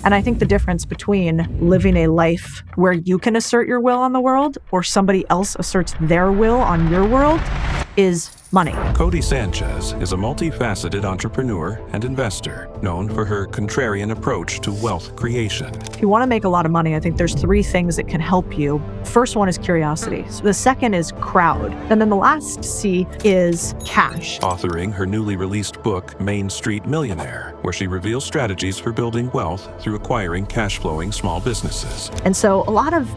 And I think the difference between living a life where you can assert your will on the world or somebody else asserts their will on your world is money. Codie Sanchez is a multifaceted entrepreneur and investor known for her contrarian approach to wealth creation. If you want to make a lot of money, I think there's 3 things that can help you. First one is curiosity. So the second is crowd. And then the last C is cash. Authoring her newly released book, Main Street Millionaire, where she reveals strategies for building wealth through acquiring cash-flowing small businesses. And so a lot of,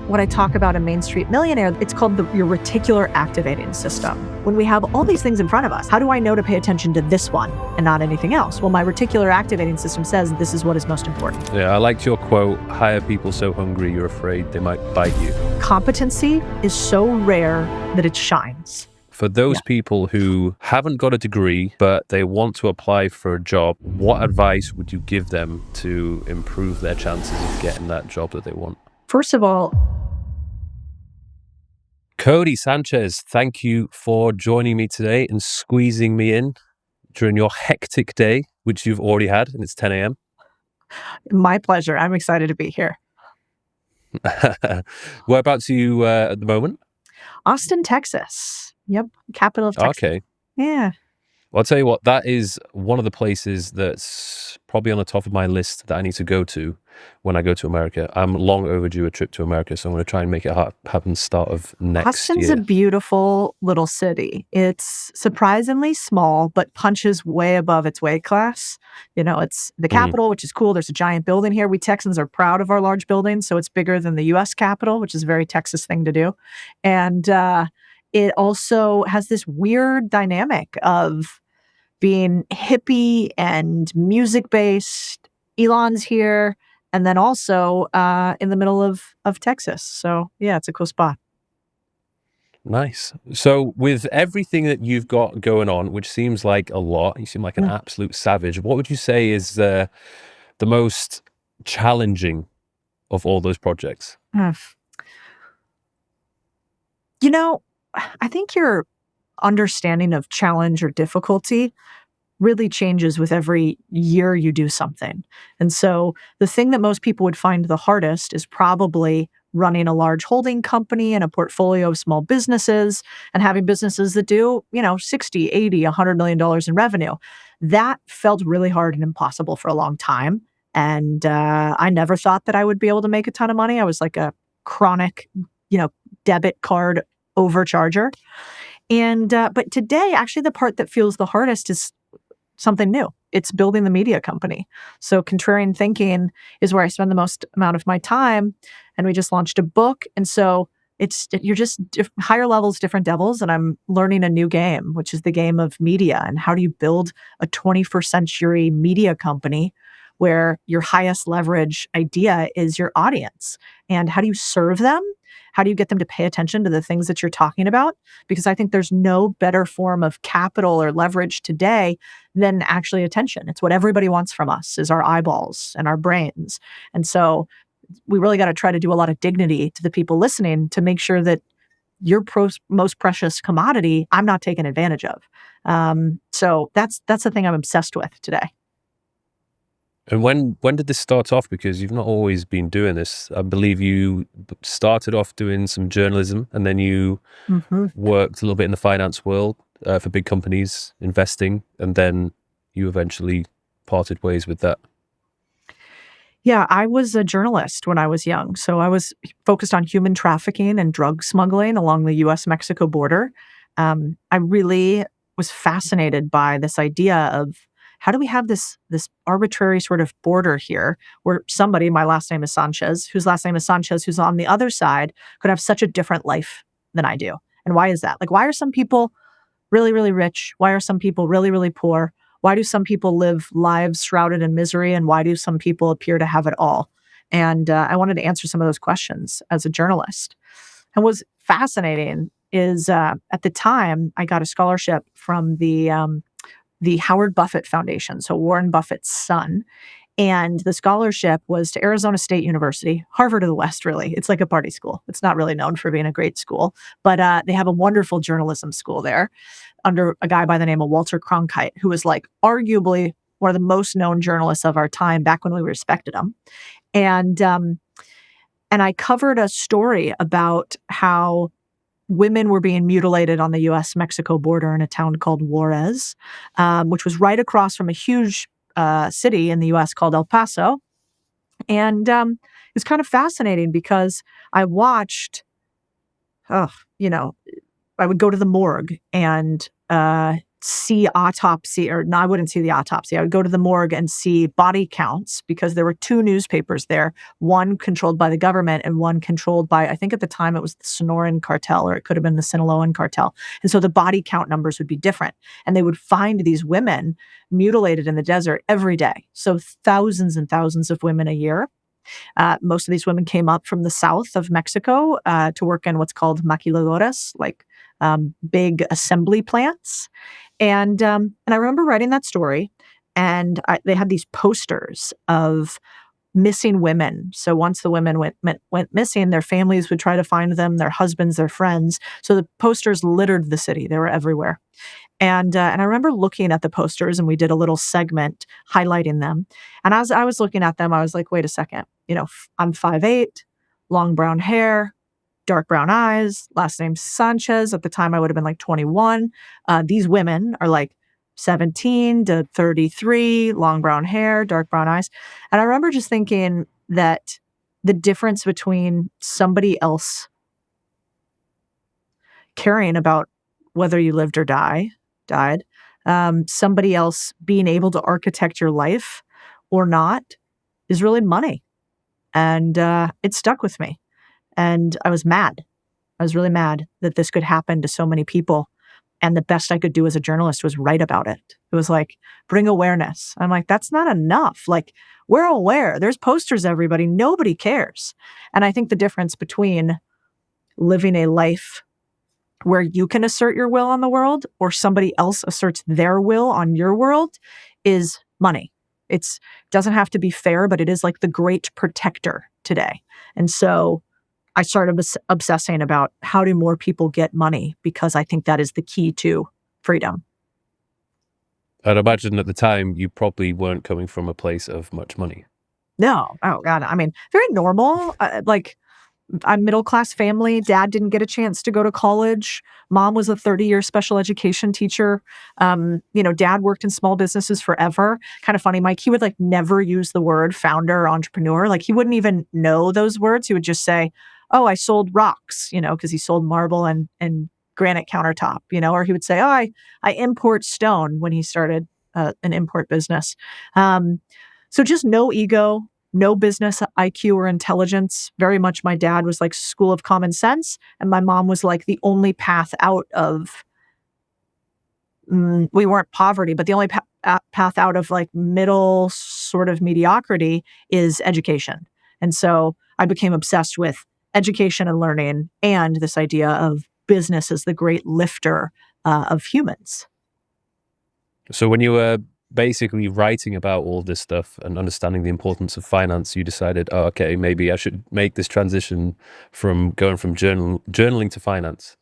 what I talk about in Main Street Millionaire, it's called your reticular activating system. When we have all these things in front of us, how do I know to pay attention to this one and not anything else? Well, my reticular activating system says this is what is most important. Yeah, I liked your quote, hire people so hungry you're afraid they might bite you. Competency is so rare that it shines. For those people who haven't got a degree, but they want to apply for a job, what advice would you give them to improve their chances of getting that job that they want? First of all, Codie Sanchez, thank you for joining me today and squeezing me in during your hectic day, which you've already had, and it's 10 a.m. My pleasure. I'm excited to be here. Whereabouts are you at the moment? Austin, Texas. Yep. Capital of Texas. Okay. Yeah. Well, I'll tell you what, that is one of the places that's probably on the top of my list that I need to go to when I go to America. I'm long overdue a trip to America, so I'm going to try and make it happen start of next year. Austin's a beautiful little city. It's surprisingly small, but punches way above its weight class. It's the capital, which is cool. There's a giant building here. We Texans are proud of our large buildings, so it's bigger than the U.S. Capitol, which is a very Texas thing to do. And it also has this weird dynamic of being hippie and music-based. Elon's here, and then also in the middle of Texas. So, yeah, it's a cool spot. Nice. So with everything that you've got going on, which seems like a lot, you seem like an absolute savage. What would you say is the most challenging of all those projects? I think your understanding of challenge or difficulty really changes with every year you do something. And so the thing that most people would find the hardest is probably running a large holding company and a portfolio of small businesses and having businesses that do, 60, 80, $100 million in revenue. That felt really hard and impossible for a long time. And I never thought that I would be able to make a ton of money. I was like a chronic, debit card overcharger. And but today, actually, the part that feels the hardest is something new. It's building the media company. So contrarian thinking is where I spend the most amount of my time. And we just launched a book. And so you're just higher levels, different devils. And I'm learning a new game, which is the game of media. And how do you build a 21st century media company where your highest leverage idea is your audience? And how do you serve them? How do you get them to pay attention to the things that you're talking about? Because I think there's no better form of capital or leverage today than actually attention. It's what everybody wants from us, is our eyeballs and our brains. And so we really got to try to do a lot of dignity to the people listening to make sure that your most precious commodity, I'm not taking advantage of. So that's the thing I'm obsessed with today. And when did this start off? Because you've not always been doing this. I believe you started off doing some journalism, and then you worked a little bit in the finance world for big companies, investing, and then you eventually parted ways with that. Yeah, I was a journalist when I was young. So I was focused on human trafficking and drug smuggling along the U.S.-Mexico border. I really was fascinated by this idea of how do we have this arbitrary sort of border here where somebody, my last name is Sanchez, whose last name is Sanchez, who's on the other side, could have such a different life than I do? And why is that? Like, why are some people really, really rich? Why are some people really, really poor? Why do some people live lives shrouded in misery? And why do some people appear to have it all? And I wanted to answer some of those questions as a journalist. And what's fascinating is at the time, I got a scholarship from the Howard Buffett Foundation, so Warren Buffett's son. And the scholarship was to Arizona State University, Harvard of the West, really. It's like a party school. It's not really known for being a great school, but they have a wonderful journalism school there under a guy by the name of Walter Cronkite, who was like arguably one of the most known journalists of our time back when we respected him. And I covered a story about how women were being mutilated on the U.S.-Mexico border in a town called Juarez, which was right across from a huge city in the U.S. called El Paso. And it was kind of fascinating because I watched, I would go to the morgue and see autopsy, or no, I wouldn't see the autopsy. I would go to the morgue and see body counts because there were two newspapers there, one controlled by the government and one controlled by, I think at the time it was the Sonoran cartel, or it could have been the Sinaloan cartel. And so the body count numbers would be different. And they would find these women mutilated in the desert every day. So thousands and thousands of women a year. Most of these women came up from the south of Mexico to work in what's called maquiladoras, like big assembly plants. And I remember writing that story, and they had these posters of missing women. So once the women went missing, their families would try to find them, their husbands, their friends. So the posters littered the city. They were everywhere. And I remember looking at the posters, and we did a little segment highlighting them. And as I was looking at them, I was like, wait a second. I'm 5'8", long brown hair, dark brown eyes, last name Sanchez. At the time, I would have been like 21. These women are like 17 to 33, long brown hair, dark brown eyes. And I remember just thinking that the difference between somebody else caring about whether you lived or died, somebody else being able to architect your life or not, is really money. And it stuck with me. And I was mad. I was really mad that this could happen to so many people. And the best I could do as a journalist was write about it. It was like, bring awareness. I'm like, that's not enough. Like, we're aware. There's posters, everybody. Nobody cares. And I think the difference between living a life where you can assert your will on the world or somebody else asserts their will on your world is money. It doesn't have to be fair, but it is like the great protector today. And so I started obsessing about how do more people get money, because I think that is the key to freedom. I'd imagine at the time you probably weren't coming from a place of much money. No. Oh, God. I mean, very normal. I'm middle-class family. Dad didn't get a chance to go to college. Mom was a 30-year special education teacher. Dad worked in small businesses forever. Kind of funny, Mike, he would never use the word founder or entrepreneur. He wouldn't even know those words. He would just say, oh, I sold rocks, because he sold marble and granite countertop, or he would say, oh, I import stone when he started an import business. So just no ego, no business IQ or intelligence. Very much my dad was like school of common sense. And my mom was like the only path out of, we weren't poverty, but the only path out of middle sort of mediocrity is education. And so I became obsessed with education and learning and this idea of business as the great lifter of humans. So when you were basically writing about all this stuff and understanding the importance of finance, you decided, oh, okay, maybe I should make this transition from going from journaling to finance.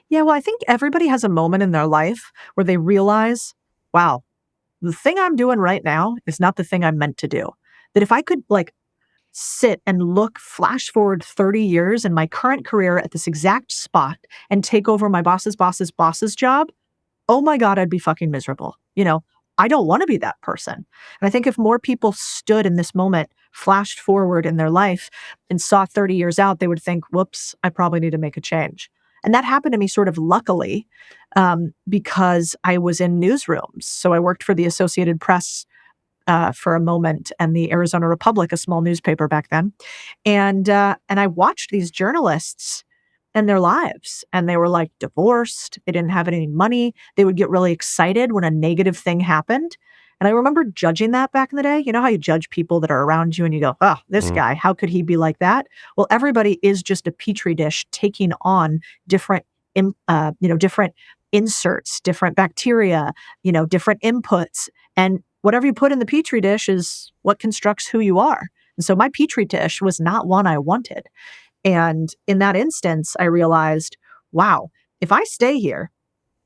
Yeah, well, I think everybody has a moment in their life where they realize, wow, the thing I'm doing right now is not the thing I'm meant to do. That if I could sit and flash forward 30 years in my current career at this exact spot and take over my boss's job, oh my God, I'd be fucking miserable. I don't want to be that person. And I think if more people stood in this moment, flashed forward in their life and saw 30 years out, they would think, whoops, I probably need to make a change. And that happened to me sort of luckily because I was in newsrooms. So I worked for the Associated Press for a moment and the Arizona Republic, a small newspaper back then. And I watched these journalists and their lives. And they were divorced. They didn't have any money. They would get really excited when a negative thing happened. And I remember judging that back in the day. You know how you judge people that are around you and you go, oh, this guy, how could he be like that? Well, everybody is just a petri dish taking on different inserts, different bacteria, different inputs. And whatever you put in the petri dish is what constructs who you are. And so my petri dish was not one I wanted. And in that instance, I realized, wow, if I stay here,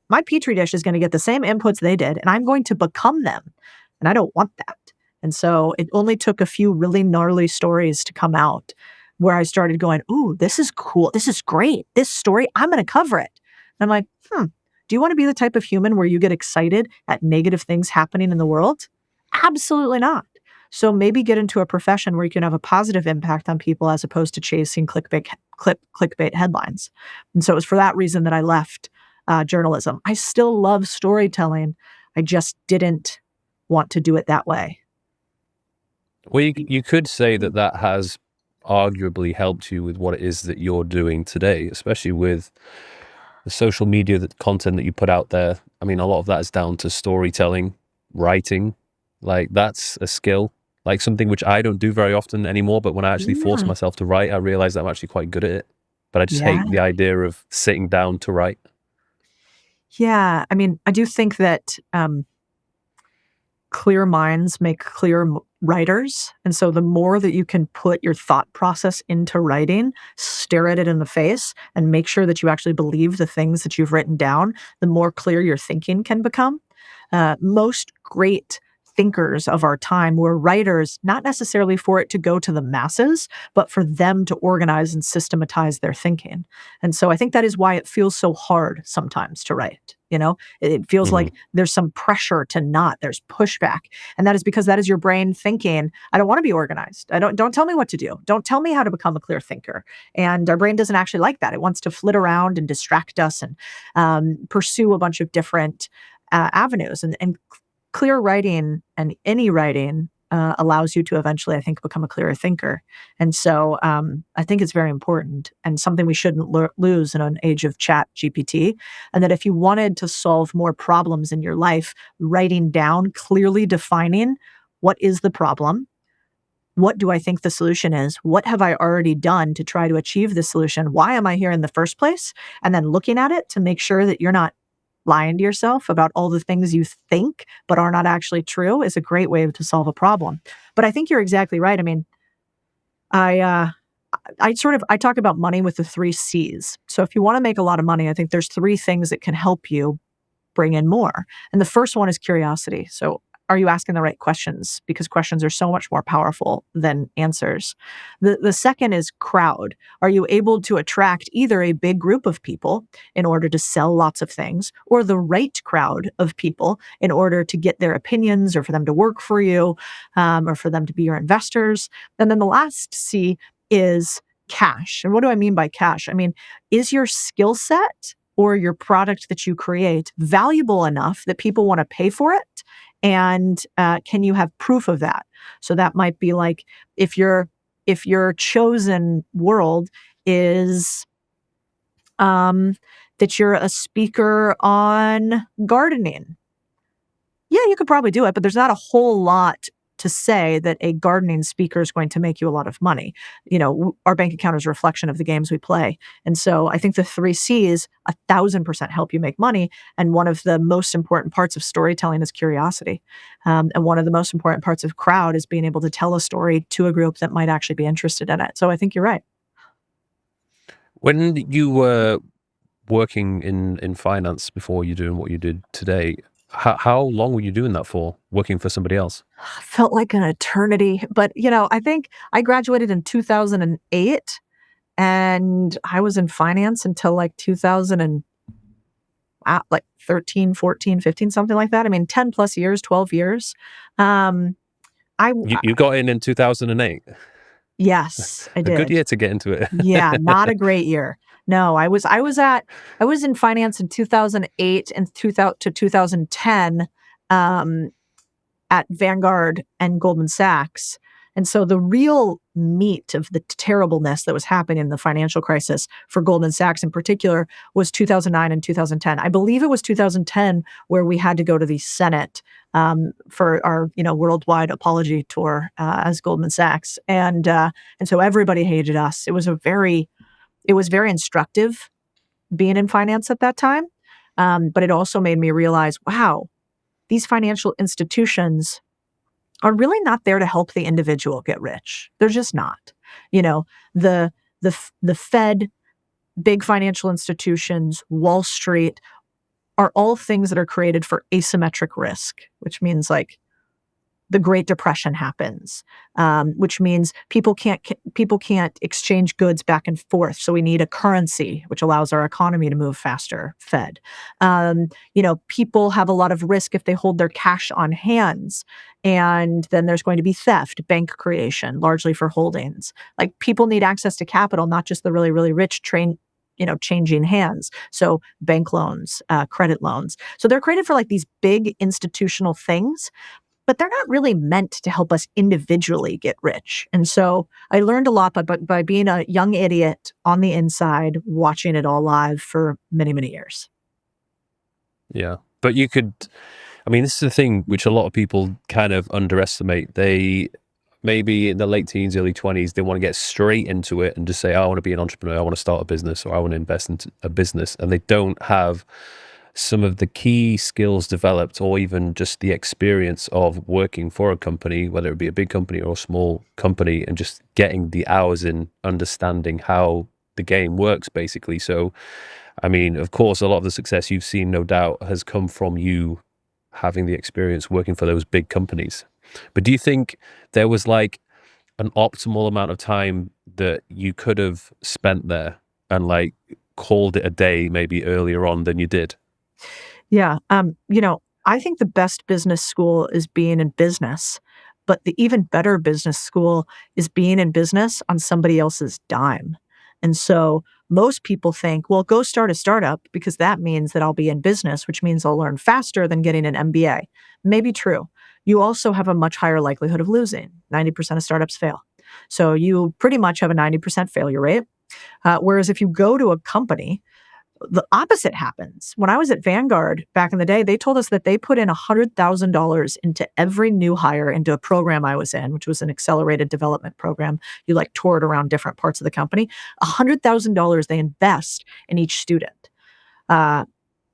my petri dish is going to get the same inputs they did, and I'm going to become them. And I don't want that. And so it only took a few really gnarly stories to come out where I started going, ooh, this is cool. This is great. This story, I'm going to cover it. And I'm like, do you want to be the type of human where you get excited at negative things happening in the world? Absolutely not. So maybe get into a profession where you can have a positive impact on people as opposed to chasing clickbait headlines. And so it was for that reason that I left journalism. I still love storytelling. I just didn't want to do it that way. Well, you could say that that has arguably helped you with what it is that you're doing today, especially with the social media, the content that you put out there. I mean, a lot of that is down to storytelling, writing. Like, that's a skill, like something which I don't do very often anymore. But when I actually force myself to write, I realize I'm actually quite good at it. But I just hate the idea of sitting down to write. Yeah. I mean, I do think that clear minds make clear writers. And so the more that you can put your thought process into writing, stare at it in the face, and make sure that you actually believe the things that you've written down, the more clear your thinking can become. Most great thinkers of our time were writers, not necessarily for it to go to the masses, but for them to organize and systematize their thinking. And so I think that is why it feels so hard sometimes to write. It feels like there's some pressure to not, there's pushback. And that is because that is your brain thinking, I don't want to be organized. Don't tell me what to do. Don't tell me how to become a clear thinker. And our brain doesn't actually like that. It wants to flit around and distract us and pursue a bunch of different avenues. And clear writing and any writing allows you to eventually, I think, become a clearer thinker. And so I think it's very important and something we shouldn't lose in an age of chat GPT. And that if you wanted to solve more problems in your life, writing down, clearly defining what is the problem, what do I think the solution is, what have I already done to try to achieve the solution, why am I here in the first place, and then looking at it to make sure that you're not lying to yourself about all the things you think but are not actually true is a great way to solve a problem. But I think you're exactly right. I mean, I talk about money with the 3 C's. So if you want to make a lot of money, I think there's 3 things that can help you bring in more. And the first one is curiosity. So are you asking the right questions? Because questions are so much more powerful than answers. The second is crowd. Are you able to attract either a big group of people in order to sell lots of things, or the right crowd of people in order to get their opinions or for them to work for you, or for them to be your investors? And then the last C is cash. And what do I mean by cash? I mean, is your skill set or your product that you create valuable enough that people want to pay for it? And can you have proof of that? So that might be like if your chosen world is that you're a speaker on gardening. Yeah, you could probably do it, but there's not a whole lot to say that a gardening speaker is going to make you a lot of money. Our bank account is a reflection of the games we play. And so I think the 3 C's 1,000% help you make money. And one of the most important parts of storytelling is curiosity. And one of the most important parts of crowd is being able to tell a story to a group that might actually be interested in it. So I think you're right. When you were working in finance before you doing what you did today, how long were you doing that for, working for somebody else? Felt like an eternity. But, I think I graduated in 2008 and I was in finance until like 13, 14, 15, something like that. I mean, 10 plus years, 12 years. You got in 2008? Yes, I did. A good year to get into it. Yeah, not a great year. No, I was in finance in 2008 and 2000 to 2010 at Vanguard and Goldman Sachs. And so the real meat of the terribleness that was happening in the financial crisis for Goldman Sachs in particular was 2009 and 2010. I believe it was 2010 where we had to go to the Senate for our worldwide apology tour as Goldman Sachs, and so everybody hated us. It was very instructive being in finance at that time, but it also made me realize, wow, these financial institutions are really not there to help the individual get rich. They're just not. The Fed, big financial institutions, Wall Street are all things that are created for asymmetric risk, which means like the Great Depression happens, which means people can't exchange goods back and forth. So we need a currency, which allows our economy to move faster. Fed. People have a lot of risk if they hold their cash on hands, and then there's going to be theft, bank creation, largely for holdings. Like people need access to capital, not just the really really rich changing hands. So bank loans, credit loans. So they're created for like these big institutional things, but they're not really meant to help us individually get rich. And so I learned a lot by being a young idiot on the inside, watching it all live for many, many years. Yeah. But this is the thing which a lot of people kind of underestimate. They maybe in the late teens, early 20s, they want to get straight into it and just say, I want to be an entrepreneur, I want to start a business, or I want to invest into a business. And they don't have some of the key skills developed, or even just the experience of working for a company, whether it be a big company or a small company, and just getting the hours in understanding how the game works, basically. So, of course, a lot of the success you've seen, no doubt, has come from you having the experience working for those big companies. But do you think there was like an optimal amount of time that you could have spent there and like called it a day maybe earlier on than you did? Yeah. I think the best business school is being in business, but the even better business school is being in business on somebody else's dime. And so most people think, well, go start a startup because that means that I'll be in business, which means I'll learn faster than getting an MBA. Maybe true. You also have a much higher likelihood of losing. 90% of startups fail. So you pretty much have a 90% failure rate. Whereas if you go to a company, the opposite happens. When I was at Vanguard back in the day, they told us that they put in $100,000 into every new hire into a program I was in, which was an accelerated development program. You like toured around different parts of the company. $100,000 they invest in each student. And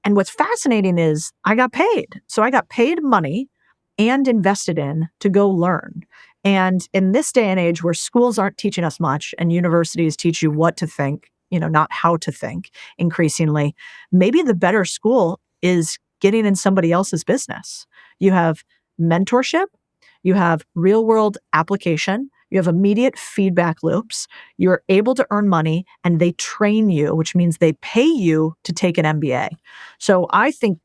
what's fascinating is I got paid. So I got paid money and invested in to go learn. And in this day and age where schools aren't teaching us much and universities teach you what to think, not how to think increasingly, maybe the better school is getting in somebody else's business. You have mentorship, you have real world application, you have immediate feedback loops, you're able to earn money, and they train you, which means they pay you to take an MBA. So I think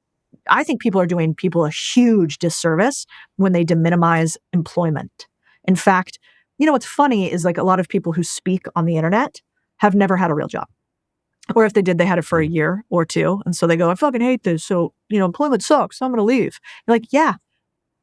people are doing people a huge disservice when they deminimize employment. In fact, what's funny is like a lot of people who speak on the internet have never had a real job. Or if they did, they had it for a year or two. And so they go, I fucking hate this. So, employment sucks. So I'm going to leave. You're like, yeah,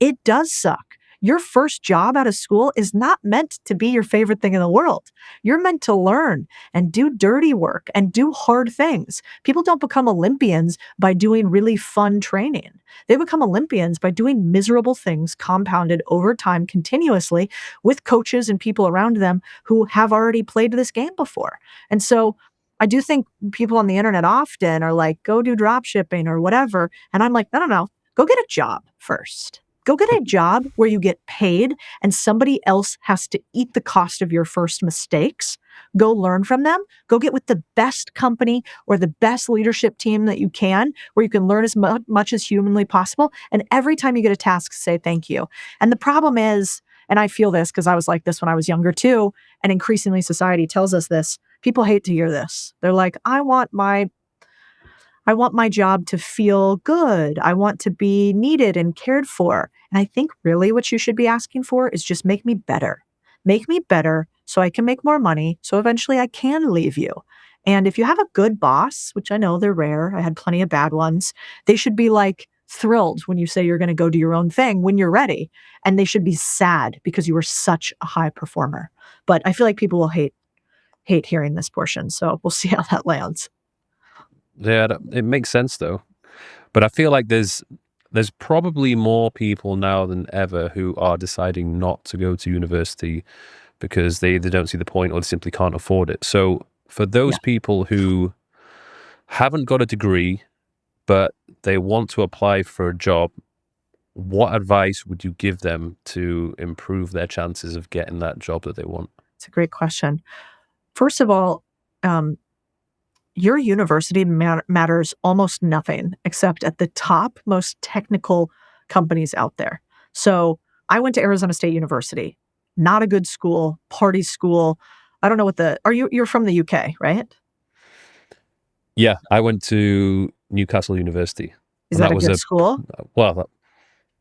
it does suck. Your first job out of school is not meant to be your favorite thing in the world. You're meant to learn and do dirty work and do hard things. People don't become Olympians by doing really fun training. They become Olympians by doing miserable things compounded over time continuously with coaches and people around them who have already played this game before. And so I do think people on the internet often are like, go do drop shipping or whatever. And I'm like, no, go get a job first. Go get a job where you get paid and somebody else has to eat the cost of your first mistakes. Go learn from them. Go get with the best company or the best leadership team that you can, where you can learn as much as humanly possible. And every time you get a task, say thank you. And the problem is, and I feel this because I was like this when I was younger too, and increasingly society tells us this, people hate to hear this. They're like, I want my job to feel good. I want to be needed and cared for. And I think really what you should be asking for is just make me better. Make me better so I can make more money. So eventually I can leave you. And if you have a good boss, which I know they're rare, I had plenty of bad ones, they should be like thrilled when you say you're going to go do your own thing when you're ready. And they should be sad because you were such a high performer. But I feel like people will hate hearing this portion. So we'll see how that lands. Yeah, it makes sense though. But I feel like there's probably more people now than ever who are deciding not to go to university because they either don't see the point or they simply can't afford it. So for those people who haven't got a degree, but they want to apply for a job, what advice would you give them to improve their chances of getting that job that they want? It's a great question. First of all, your university matters almost nothing except at the top, most technical companies out there. So I went to Arizona State University. Not a good school, party school. I don't know what you're from the UK, right? Yeah, I went to Newcastle University, Is and that that a was good a school? well,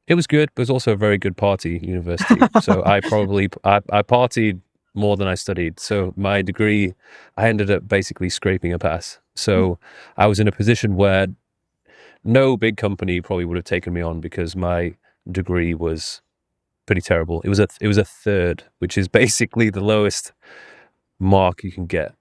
it was good, but it was also a very good party university. So I partied more than I studied. So my degree, I ended up basically scraping a pass. So I was in a position where no big company probably would have taken me on because my degree was pretty terrible. It was a third, which is basically the lowest mark you can get.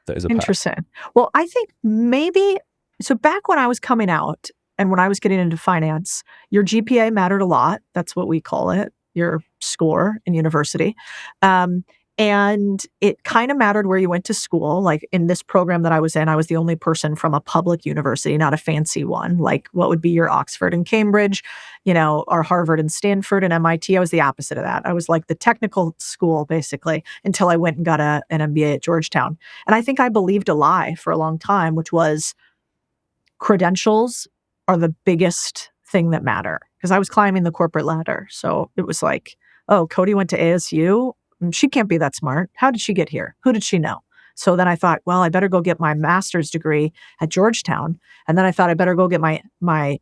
That is a pass. Interesting. Well, I think maybe so back when I was coming out and when I was getting into finance, your GPA mattered a lot. That's what we call it, your score in university. And it kind of mattered where you went to school. Like in this program that I was in, I was the only person from a public university, not a fancy one. Like what would be your Oxford and Cambridge, or Harvard and Stanford and MIT. I was the opposite of that. I was like the technical school, basically, until I went and got an MBA at Georgetown. And I think I believed a lie for a long time, which was credentials are the biggest thing that matter. Because I was climbing the corporate ladder. So it was like, oh, Codie went to ASU. She can't be that smart. How did she get here? Who did she know? So then I thought, well, I better go get my master's degree at Georgetown. And then I thought I better go get my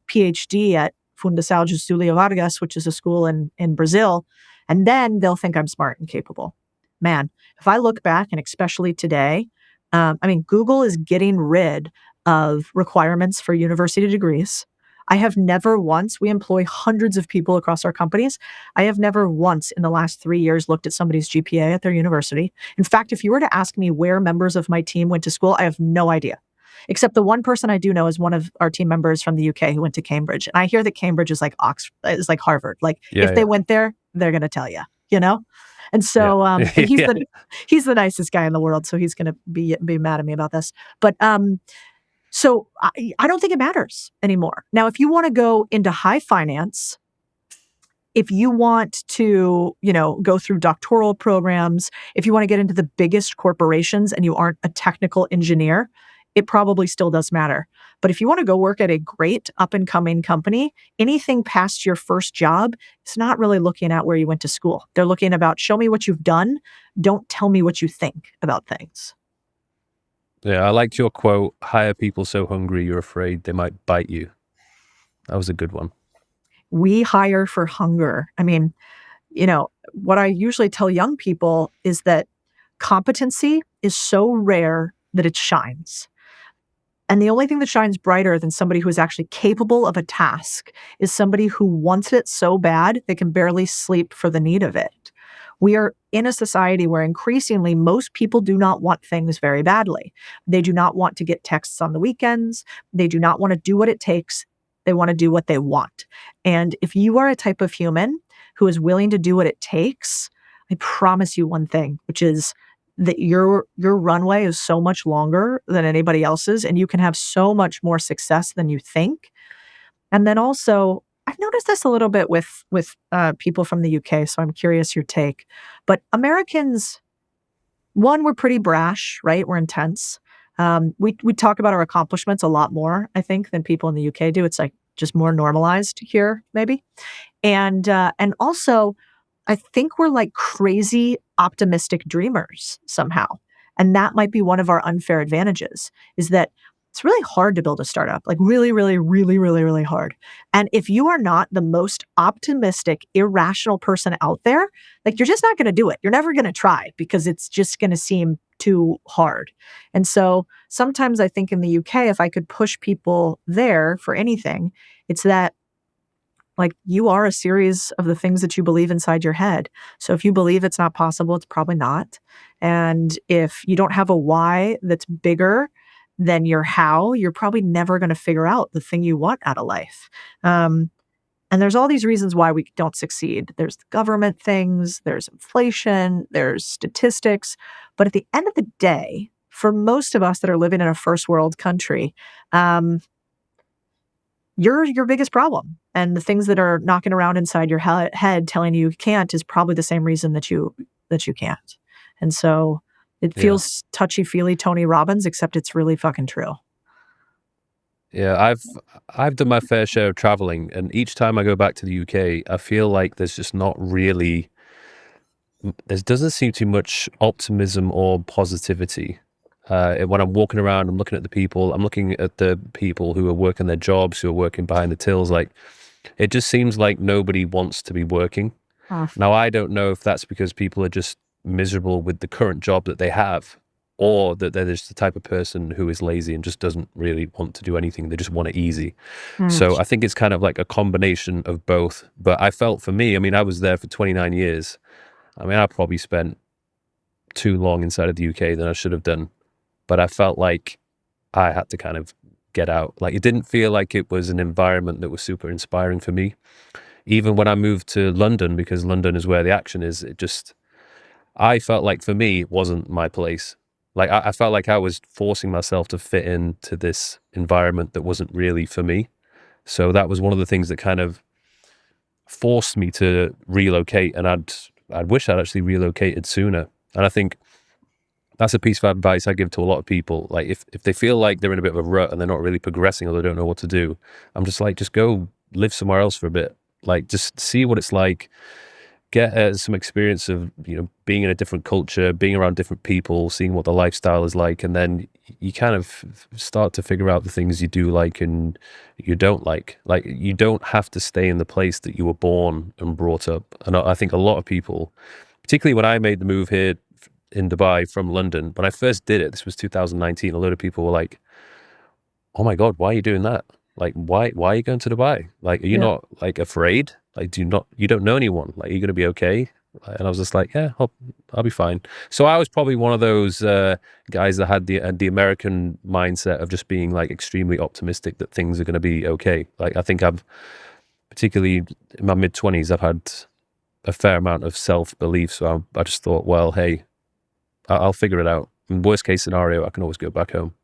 PhD at Fundação Getúlio Vargas, which is a school in Brazil. And then they'll think I'm smart and capable. Man, if I look back, and especially today, Google is getting rid of requirements for university degrees. I have never once, we employ hundreds of people across our companies. I have never once in the last 3 years looked at somebody's GPA at their university. In fact, if you were to ask me where members of my team went to school, I have no idea. Except the one person I do know is one of our team members from the UK who went to Cambridge. And I hear that Cambridge is like is like Harvard. Like if they went there, they're going to tell you, And so and he's the nicest guy in the world. So he's going to be mad at me about this. But so I don't think it matters anymore. Now, if you want to go into high finance, if you want to, go through doctoral programs, if you want to get into the biggest corporations and you aren't a technical engineer, it probably still does matter. But if you want to go work at a great up-and-coming company, anything past your first job, it's not really looking at where you went to school. They're looking about, show me what you've done. Don't tell me what you think about things. Yeah, I liked your quote, hire people so hungry you're afraid they might bite you. That was a good one. We hire for hunger. What I usually tell young people is that competency is so rare that it shines. And the only thing that shines brighter than somebody who is actually capable of a task is somebody who wants it so bad they can barely sleep for the need of it. We are in a society where increasingly most people do not want things very badly. They do not want to get texts on the weekends. They do not want to do what it takes. They want to do what they want. And if you are a type of human who is willing to do what it takes, I promise you one thing, which is that your runway is so much longer than anybody else's, and you can have so much more success than you think. And then also, I've noticed this a little bit with people from the UK, so I'm curious your take. But Americans, one, we're pretty brash, right? We're intense. We talk about our accomplishments a lot more, I think, than people in the UK do. It's like just more normalized here, maybe. And also, I think we're like crazy optimistic dreamers somehow. And that might be one of our unfair advantages, is that it's really hard to build a startup, like really, really, really, really, really hard. And if you are not the most optimistic, irrational person out there, like you're just not going to do it. You're never going to try because it's just going to seem too hard. And so sometimes I think in the UK, if I could push people there for anything, it's that like you are a series of the things that you believe inside your head. So if you believe it's not possible, it's probably not. And if you don't have a why that's bigger than your how, you're probably never going to figure out the thing you want out of life. And there's all these reasons why we don't succeed. There's the government things, there's inflation, there's statistics. But at the end of the day, for most of us that are living in a first world country, you're your biggest problem. And the things that are knocking around inside your head telling you can't is probably the same reason that you can't. And so it feels touchy-feely Tony Robbins, except it's really fucking true. Yeah, I've done my fair share of traveling, and each time I go back to the UK, I feel like there's just not really there doesn't seem too much optimism or positivity. When I'm walking around, I'm looking at the people who are working their jobs, who are working behind the tills. Like, it just seems like nobody wants to be working. Uh, Now, I don't know if that's because people are just miserable with the current job that they have, or that they're just the type of person who is lazy and just doesn't really want to do anything. They just want it easy. mm, So I think it's kind of like a combination of both. But I felt for me, I mean, I was there for 29 years. I mean, I probably spent too long inside of the UK than I should have done. But I felt like I had to kind of get out. Like, it didn't feel like it was an environment that was super inspiring for me. Even when I moved to London, because London is where the action is, I felt like for me, it wasn't my place. Like, I felt like I was forcing myself to fit into this environment that wasn't really for me. So that was one of the things that kind of forced me to relocate. And I'd wish I'd actually relocated sooner. And I think that's a piece of advice I give to a lot of people. Like, if they feel like they're in a bit of a rut and they're not really progressing or they don't know what to do, I'm just like, just go live somewhere else for a bit. Like, just see what it's like, get some experience of, being in a different culture, being around different people, seeing what the lifestyle is like. And then you kind of start to figure out the things you do like and you don't like. Like, you don't have to stay in the place that you were born and brought up. And I think a lot of people, particularly when I made the move here in Dubai from London, when I first did it, this was 2019, a lot of people were like, oh my God, why are you doing that? Like, why are you going to Dubai? Like, are you yeah. not like afraid? Like, you don't know anyone? Like, are you going to be okay? And I was just like, yeah, I'll be fine. So I was probably one of those guys that had the American mindset of just being like extremely optimistic that things are going to be okay. Like, I think particularly in my mid-20s, I've had a fair amount of self-belief. So I just thought, well, hey, I'll figure it out. In worst case scenario, I can always go back home.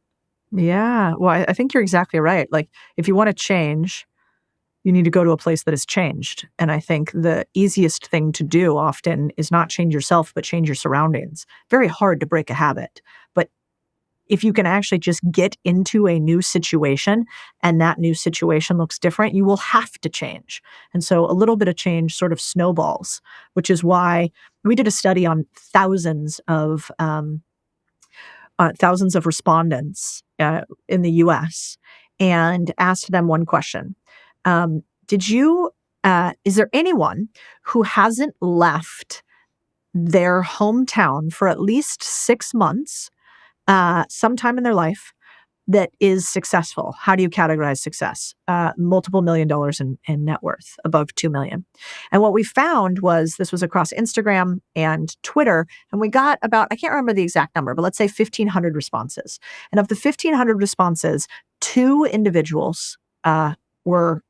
Yeah. Well, I think you're exactly right. Like, if you want to change, you need to go to a place that has changed. And I think the easiest thing to do often is not change yourself, but change your surroundings. Very hard to break a habit. But if you can actually just get into a new situation and that new situation looks different, you will have to change. And so a little bit of change sort of snowballs, which is why we did a study on thousands of respondents in the US and asked them one question. Did you, is there anyone who hasn't left their hometown for at least 6 months, sometime in their life, that is successful? How do you categorize success? Multiple $1 million in net worth, above 2 million. And what we found was this was across Instagram and Twitter. And we got about, I can't remember the exact number, but let's say 1,500 responses. And of the 1,500 responses, 2 individuals were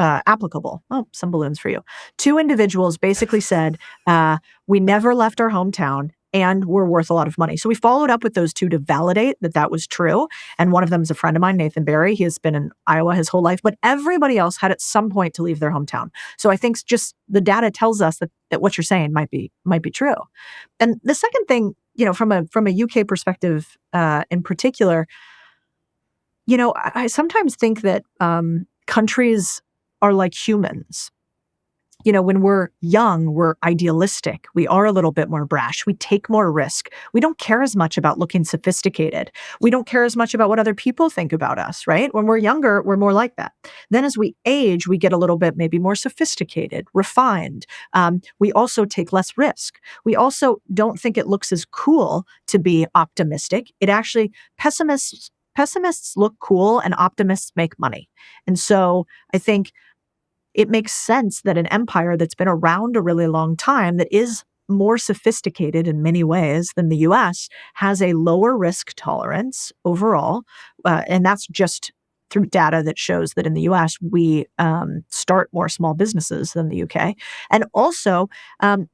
applicable. Oh, some balloons for you. 2 individuals basically said, we never left our hometown and we're worth a lot of money. So we followed up with those 2 to validate that that was true. And one of them is a friend of mine, Nathan Barry. He has been in Iowa his whole life, but everybody else had at some point to leave their hometown. So I think just the data tells us that what you're saying might be true. And the second thing, from a UK perspective, in particular, I sometimes think that countries are like humans. When we're young, we're idealistic. We are a little bit more brash. We take more risk. We don't care as much about looking sophisticated. We don't care as much about what other people think about us, right? When we're younger, we're more like that. Then as we age, we get a little bit maybe more sophisticated, refined. We also take less risk. We also don't think it looks as cool to be optimistic. It actually, pessimists look cool and optimists make money. And so I think it makes sense that an empire that's been around a really long time, that is more sophisticated in many ways than the US, has a lower risk tolerance overall. And that's just through data that shows that in the US, we start more small businesses than the UK. And also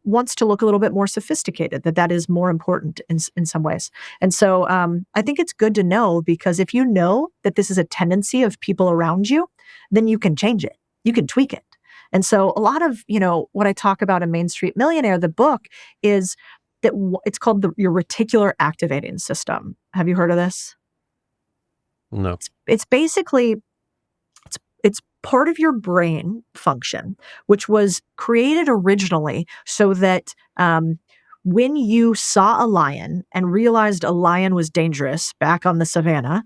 wants to look a little bit more sophisticated, that is more important in some ways. And so I think it's good to know, because if you know that this is a tendency of people around you, then you can change it. You can tweak it. And so a lot of, what I talk about in Main Street Millionaire, the book, is that it's called your reticular activating system. Have you heard of this? No. It's basically it's part of your brain function, which was created originally so that when you saw a lion and realized a lion was dangerous back on the savannah,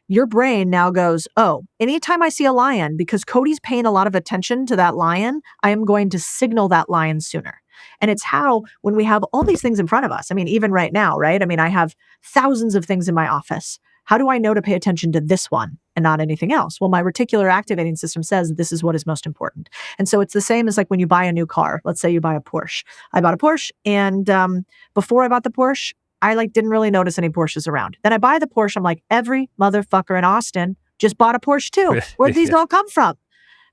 your brain now goes, oh, anytime I see a lion, because Codie's paying a lot of attention to that lion, I am going to signal that lion sooner. And it's how, when we have all these things in front of us, I mean, even right now, right? I mean, I have thousands of things in my office. How do I know to pay attention to this one and not anything else? Well, my reticular activating system says this is what is most important. And so it's the same as like when you buy a new car. Let's say you buy a Porsche. I bought a Porsche, and before I bought the Porsche, I didn't really notice any Porsches around. Then I buy the Porsche. I'm like, every motherfucker in Austin just bought a Porsche too. Where'd these all come from?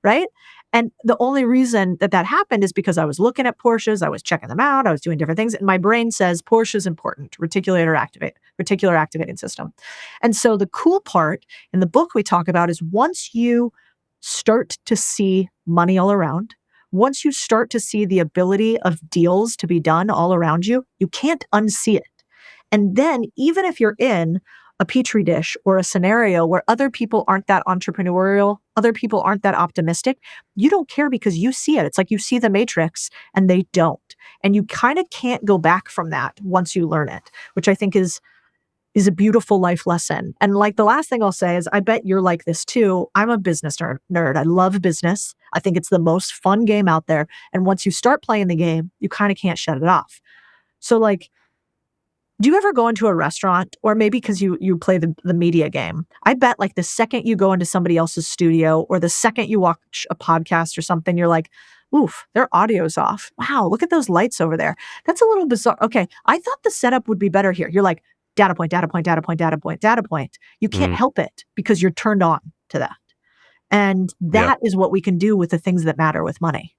Right? And the only reason that happened is because I was looking at Porsches, I was checking them out, I was doing different things, and my brain says Porsche is important, reticular activating system. And so the cool part in the book we talk about is once you start to see money all around, once you start to see the ability of deals to be done all around you, you can't unsee it. And then even if you're in a petri dish or a scenario where other people aren't that entrepreneurial, other people aren't that optimistic, you don't care because you see it. It's like you see the matrix and they don't. And you kind of can't go back from that once you learn it, which I think is a beautiful life lesson. And the last thing I'll say is I bet you're like this too. I'm a business nerd. I love business. I think it's the most fun game out there. And once you start playing the game, you kind of can't shut it off. So do you ever go into a restaurant, or maybe because you play the media game? I bet the second you go into somebody else's studio or the second you watch a podcast or something, you're like, oof, their audio's off. Wow, look at those lights over there. That's a little bizarre. Okay, I thought the setup would be better here. You're like, data point, data point, data point, data point, data point. You can't help it because you're turned on to that. And that is what we can do with the things that matter with money.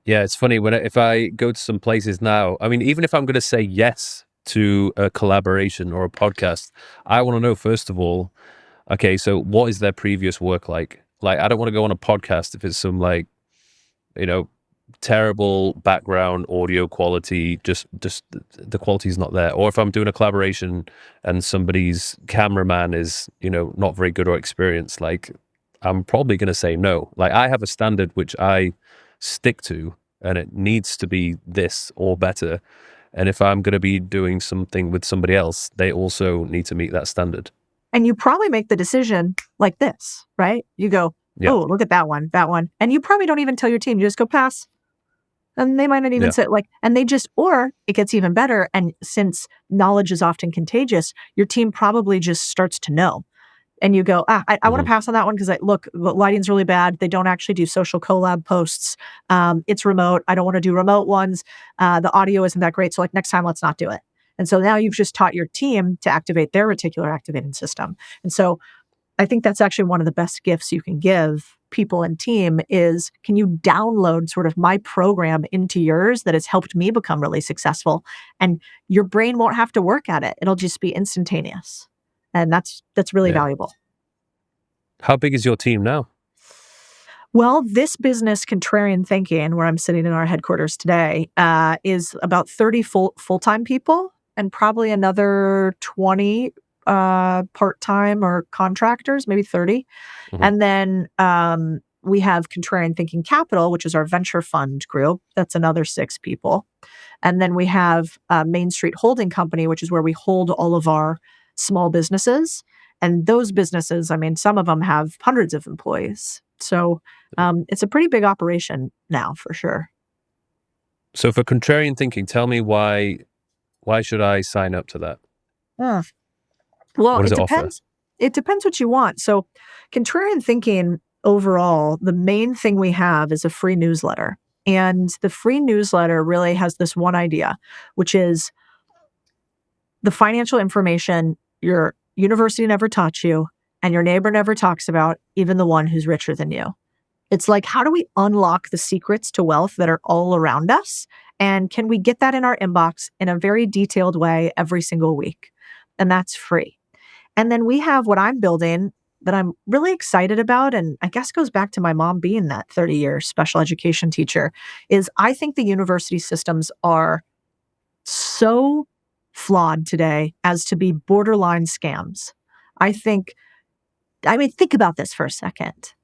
Yeah, it's funny if I go to some places now, I mean, even if I'm going to say yes to a collaboration or a podcast, I want to know, first of all, okay, so what is their previous work like? I don't want to go on a podcast if it's some terrible background audio quality, just the quality is not there. Or if I'm doing a collaboration and somebody's cameraman is, not very good or experienced, I'm probably going to say no. I have a standard which I stick to, and it needs to be this or better. And if I'm going to be doing something with somebody else, they also need to meet that standard. And you probably make the decision like this, right? You go, oh, look at that one. And you probably don't even tell your team. You just go pass. And they might not even say and they just, or it gets even better. And since knowledge is often contagious, your team probably just starts to know. And you go, I want to pass on that one because look, the lighting's really bad. They don't actually do social collab posts. It's remote. I don't want to do remote ones. The audio isn't that great. So next time, let's not do it. And so now you've just taught your team to activate their reticular activating system. And so I think that's actually one of the best gifts you can give people and team is, can you download sort of my program into yours that has helped me become really successful? And your brain won't have to work at it. It'll just be instantaneous. And that's really valuable. How big is your team now? Well, this business, Contrarian Thinking, where I'm sitting in our headquarters today, is about 30 full-time people and probably another 20 part-time or contractors, maybe 30. And then we have Contrarian Thinking Capital, which is our venture fund group. That's another 6 people. And then we have Main Street Holding Company, which is where we hold all of our small businesses. And those businesses, I mean, some of them have hundreds of employees. So it's a pretty big operation now, for sure. So for Contrarian Thinking, tell me why should I sign up to that? Well, it depends. It depends what you want. So Contrarian Thinking overall, the main thing we have is a free newsletter. And the free newsletter really has this one idea, which is the financial information your university never taught you and your neighbor never talks about, even the one who's richer than you. It's how do we unlock the secrets to wealth that are all around us? And can we get that in our inbox in a very detailed way every single week? And that's free. And then we have what I'm building that I'm really excited about, and I guess goes back to my mom being that 30-year special education teacher, is I think the university systems are so flawed today as to be borderline scams. Think about this for a second.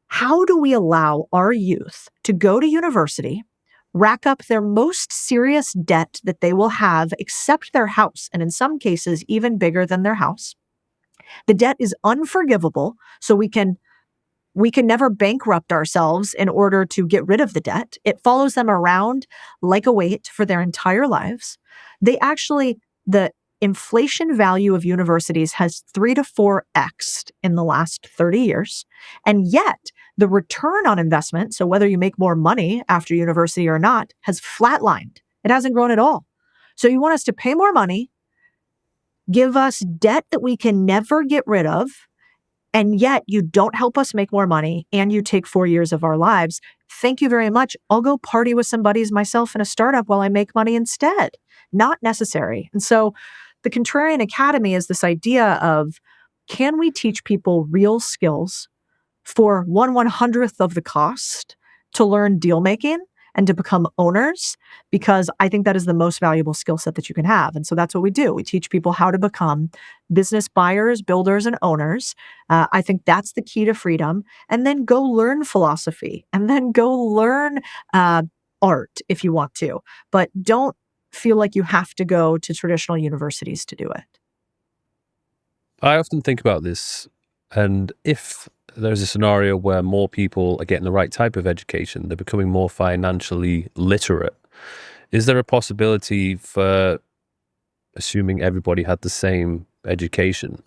How do we allow our youth to go to university, rack up their most serious debt that they will have except their house, and in some cases, even bigger than their house? The debt is unforgivable, so we can never bankrupt ourselves in order to get rid of the debt. It follows them around like a weight for their entire lives. The inflation value of universities has 3 to 4x in the last 30 years. And yet the return on investment, so whether you make more money after university or not, has flatlined. It hasn't grown at all. So you want us to pay more money, give us debt that we can never get rid of, and yet you don't help us make more money and you take 4 years of our lives. Thank you very much. I'll go party with some buddies myself in a startup while I make money instead. Not necessary. And so the Contrarian Academy is this idea of, can we teach people real skills for 1/100th of the cost to learn deal making and to become owners? Because I think that is the most valuable skill set that you can have. And so that's what we do. We teach people how to become business buyers, builders, and owners. I think that's the key to freedom. And then go learn philosophy, and then go learn art if you want to. But don't feel like you have to go to traditional universities to do it. I often think about this, and if there's a scenario where more people are getting the right type of education, they're becoming more financially literate, is there a possibility for, assuming everybody had the same education,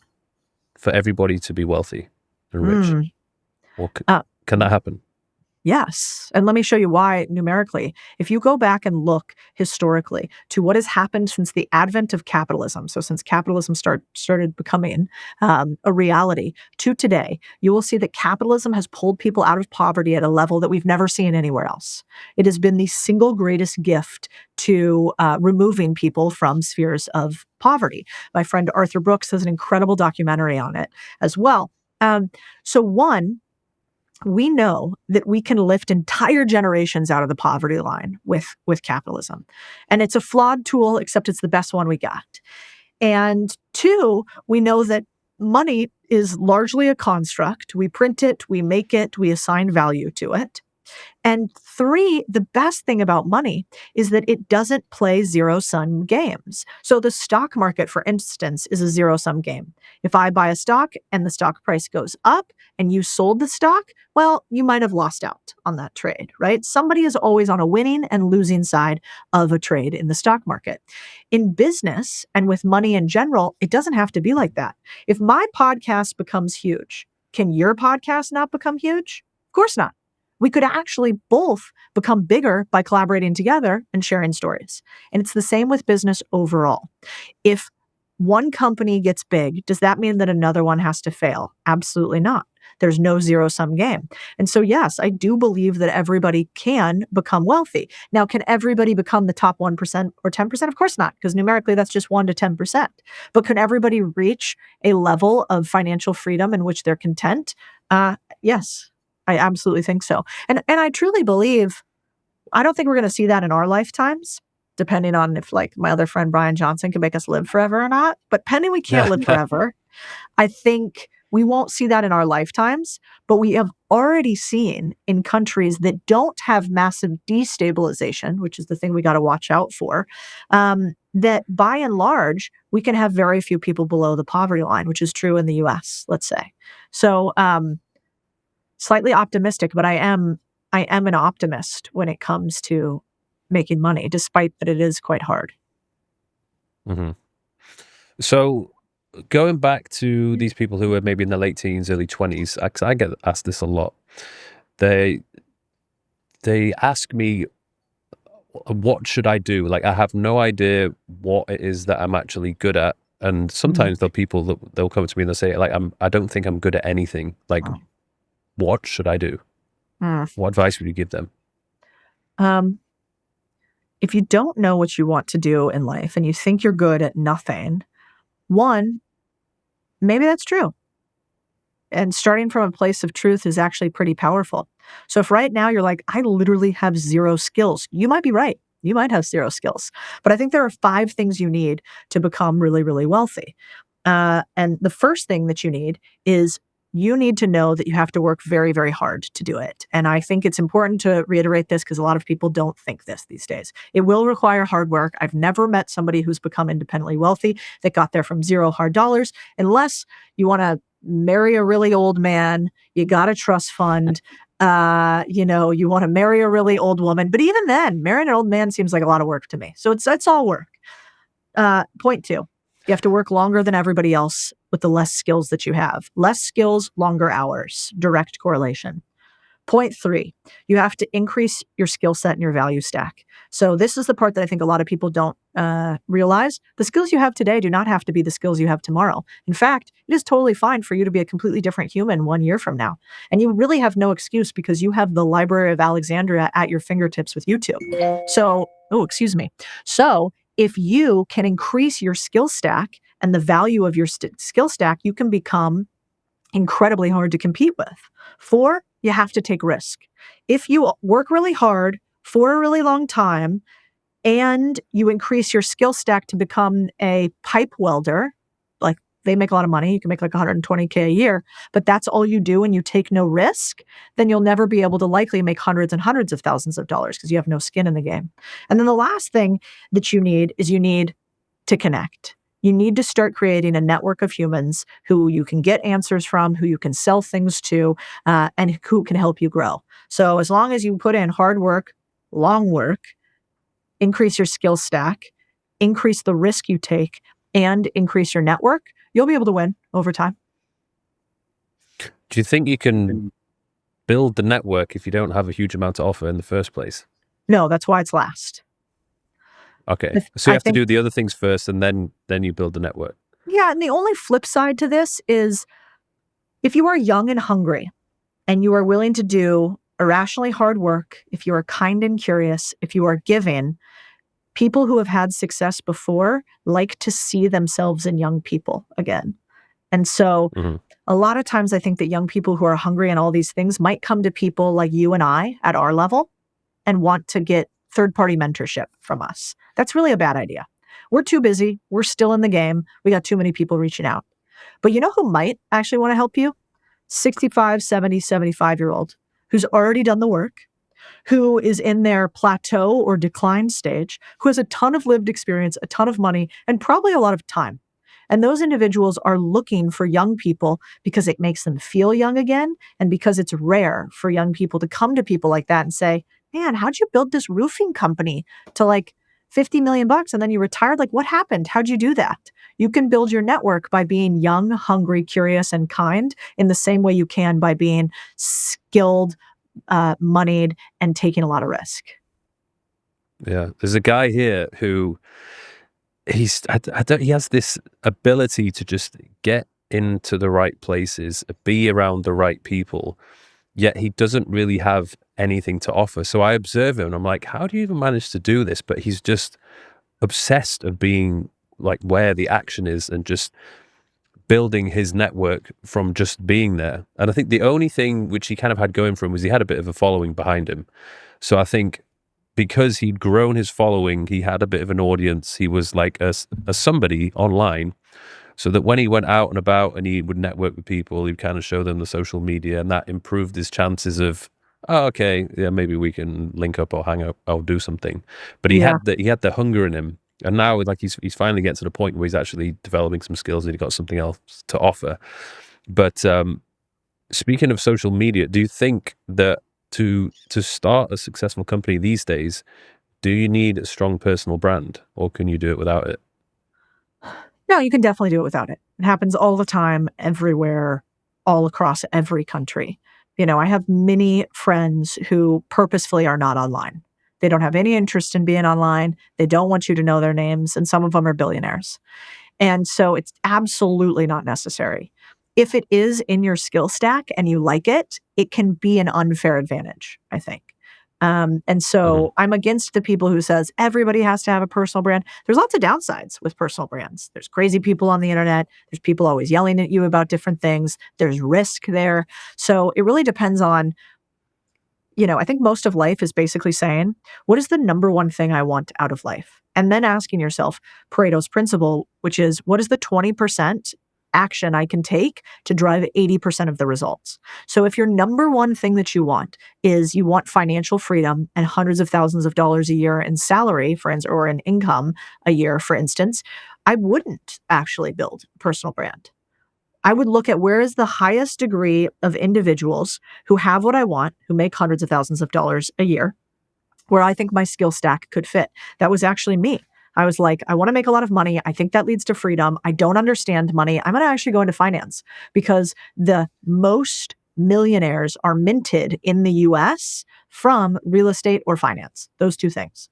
for everybody to be wealthy and rich? Or can that happen? Yes. And let me show you why numerically. If you go back and look historically to what has happened since the advent of capitalism, so since capitalism started becoming a reality to today, you will see that capitalism has pulled people out of poverty at a level that we've never seen anywhere else. It has been the single greatest gift to removing people from spheres of poverty. My friend Arthur Brooks has an incredible documentary on it as well. We know that we can lift entire generations out of the poverty line with capitalism. And it's a flawed tool, except it's the best one we got. And 2, we know that money is largely a construct. We print it, we make it, we assign value to it. And 3, the best thing about money is that it doesn't play zero-sum games. So the stock market, for instance, is a zero-sum game. If I buy a stock and the stock price goes up and you sold the stock, well, you might have lost out on that trade, right? Somebody is always on a winning and losing side of a trade in the stock market. In business and with money in general, it doesn't have to be like that. If my podcast becomes huge, can your podcast not become huge? Of course not. We could actually both become bigger by collaborating together and sharing stories. And it's the same with business overall. If one company gets big, does that mean that another one has to fail? Absolutely not. There's no zero-sum game. And so, yes, I do believe that everybody can become wealthy. Now, can everybody become the top 1% or 10%? Of course not, because numerically that's just 1 to 10%. But can everybody reach a level of financial freedom in which they're content? Yes. I absolutely think so. And I truly believe, I don't think we're going to see that in our lifetimes, depending on if, like, my other friend Brian Johnson can make us live forever or not. But pending we can't live forever, I think we won't see that in our lifetimes. But we have already seen in countries that don't have massive destabilization, which is the thing we got to watch out for, that by and large, we can have very few people below the poverty line, which is true in the US, let's say. So, slightly optimistic, but I am an optimist when it comes to making money, despite that it is quite hard. Mm-hmm. So going back to these people who are maybe in their late teens, early 20s, I get asked this a lot. They ask me, what should I do? Like, I have no idea what it is that I'm actually good at. And sometimes they'll come to me and they'll say, like, I don't think I'm good at anything. Like, what should I do? What advice would you give them? If you don't know what you want to do in life and you think you're good at nothing, one, maybe that's true. And starting from a place of truth is actually pretty powerful. So if right now you're like, I literally have 0 skills, you might be right. You might have 0 skills. But I think there are 5 things you need to become really, really wealthy. And the first thing that you need is you need to know that you have to work very, very hard to do it. And I think it's important to reiterate this because a lot of people don't think this these days. It will require hard work. I've never met somebody who's become independently wealthy that got there from 0 hard dollars, unless you want to marry a really old man, you got a trust fund, you want to marry a really old woman. But even then, marrying an old man seems like a lot of work to me. So it's all work. Point 2. You have to work longer than everybody else with the less skills that you have. Less skills, longer hours. Direct correlation. Point 3, you have to increase your skill set and your value stack. So this is the part that I think a lot of people don't realize. The skills you have today do not have to be the skills you have tomorrow. In fact, it is totally fine for you to be a completely different human 1 year from now. And you really have no excuse because you have the Library of Alexandria at your fingertips with YouTube. So if you can increase your skill stack and the value of your skill stack, you can become incredibly hard to compete with. 4, you have to take risk. If you work really hard for a really long time and you increase your skill stack to become a pipe welder, like they make a lot of money, you can make like $120K a year, but that's all you do and you take no risk, then you'll never be able to likely make hundreds and hundreds of thousands of dollars because you have no skin in the game. And then the last thing that you need to connect. You need to start creating a network of humans who you can get answers from, who you can sell things to, and who can help you grow. So as long as you put in hard work, long work, increase your skill stack, increase the risk you take, and increase your network, you'll be able to win over time. Do you think you can build the network if you don't have a huge amount to offer in the first place? No, that's why it's last. Okay. So you have to do the other things first and then you build the network. Yeah. And the only flip side to this is if you are young and hungry and you are willing to do irrationally hard work, if you are kind and curious, if you are giving, people who have had success before like to see themselves in young people again. And so a lot of times I think that young people who are hungry and all these things might come to people like you and I at our level and want to get third-party mentorship from us. That's really a bad idea. We're too busy. We're still in the game. We got too many people reaching out. But you know who might actually want to help you? 65, 70, 75-year-old who's already done the work, who is in their plateau or decline stage, who has a ton of lived experience, a ton of money, and probably a lot of time. And those individuals are looking for young people because it makes them feel young again, and because it's rare for young people to come to people like that and say, man, how'd you build this roofing company to like $50 million and then you retired? Like, what happened? How'd you do that? You can build your network by being young, hungry, curious, and kind in the same way you can by being skilled, moneyed, and taking a lot of risk. Yeah. There's a guy here who he has this ability to just get into the right places, be around the right people, yet he doesn't really have anything to offer. So I observe him and I'm like, how do you even manage to do this? But he's just obsessed of being like where the action is and just building his network from just being there. And I think the only thing which he kind of had going for him was he had a bit of a following behind him. So I think because he'd grown his following, he had a bit of an audience. He was like a somebody online. So that when he went out and about and he would network with people, he'd kind of show them the social media, and that improved his chances of, oh, okay, yeah, maybe we can link up or hang out or do something. But he had the hunger in him, and now like he's finally getting to the point where he's actually developing some skills and he got something else to offer. But speaking of social media, do you think that to start a successful company these days, do you need a strong personal brand, or can you do it without it? No, you can definitely do it without it. It happens all the time, everywhere, all across every country. You know, I have many friends who purposefully are not online. They don't have any interest in being online. They don't want you to know their names, and some of them are billionaires. And so it's absolutely not necessary. If it is in your skill stack and you like it, it can be an unfair advantage, I think. And so I'm against the people who says everybody has to have a personal brand. There's lots of downsides with personal brands. There's crazy people on the internet. There's people always yelling at you about different things. There's risk there. So it really depends on I think most of life is basically saying, what is the number one thing I want out of life? And then asking yourself Pareto's principle, which is, what is the 20% action I can take to drive 80% of the results? So if your number one thing that you want is you want financial freedom and hundreds of thousands of dollars a year in salary, or in income a year, for instance, I wouldn't actually build a personal brand. I would look at where is the highest degree of individuals who have what I want, who make hundreds of thousands of dollars a year, where I think my skill stack could fit. That was actually me. I was like, I want to make a lot of money. I think that leads to freedom. I don't understand money. I'm going to actually go into finance, because the most millionaires are minted in the US from real estate or finance, those two things.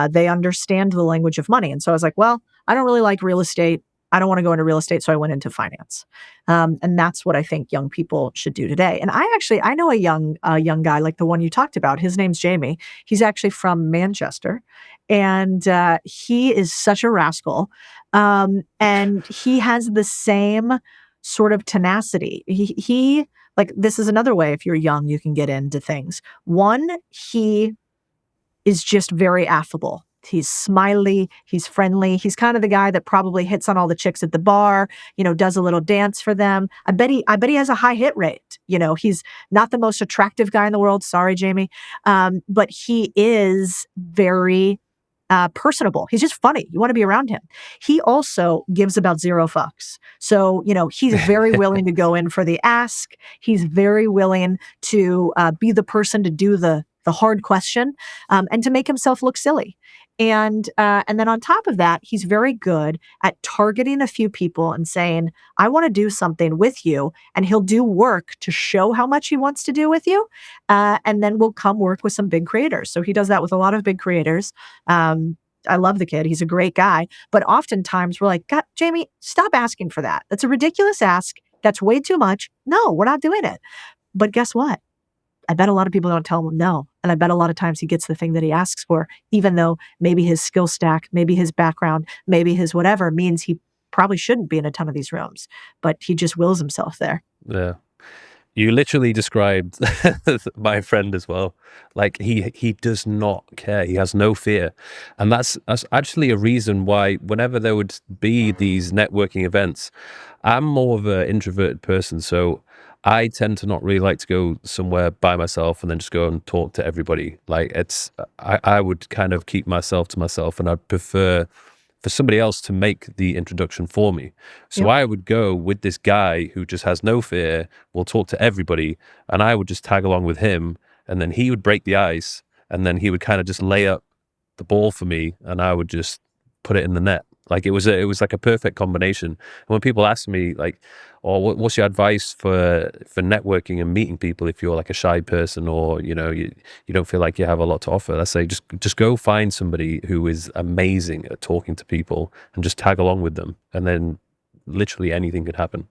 They understand the language of money. And so I was like, well, I don't really like real estate. I don't want to go into real estate. So I went into finance. And that's what I think young people should do today. And I know a young guy like the one you talked about. His name's Jamie. He's actually from Manchester. And he is such a rascal. And he has the same sort of tenacity. He like, this is another way, if you're young, you can get into things. One, he is just very affable. He's smiley, he's friendly. He's kind of the guy that probably hits on all the chicks at the bar, does a little dance for them. I bet he has a high hit rate. He's not the most attractive guy in the world. Sorry, Jamie. But he is very personable. He's just funny. You want to be around him. He also gives about zero fucks. So, he's very willing to go in for the ask. He's very willing to be the person to do the hard question, and to make himself look silly. And then on top of that, he's very good at targeting a few people and saying, I want to do something with you. And he'll do work to show how much he wants to do with you. And then we'll come work with some big creators. So he does that with a lot of big creators. I love the kid. He's a great guy. But oftentimes we're like, God, Jamie, stop asking for that. That's a ridiculous ask. That's way too much. No, we're not doing it. But guess what? I bet a lot of people don't tell him no. And I bet a lot of times he gets the thing that he asks for, even though maybe his skill stack, maybe his background, maybe his whatever means he probably shouldn't be in a ton of these rooms, but he just wills himself there. Yeah. You literally described my friend as well. Like he does not care. He has no fear. And that's actually a reason why whenever there would be these networking events, I'm more of an introverted person. So I tend to not really like to go somewhere by myself and then just go and talk to everybody. Like I would kind of keep myself to myself, and I'd prefer for somebody else to make the introduction for me. So Yep. I would go with this guy who just has no fear, will talk to everybody, and I would just tag along with him, and then he would break the ice, and then he would kind of just lay up the ball for me, and I would just put it in the net. Like it was like a perfect combination. And when people ask me like, "Oh, what's your advice for networking and meeting people if you're like a shy person, or you don't feel like you have a lot to offer?" I say just go find somebody who is amazing at talking to people and just tag along with them, and then literally anything could happen.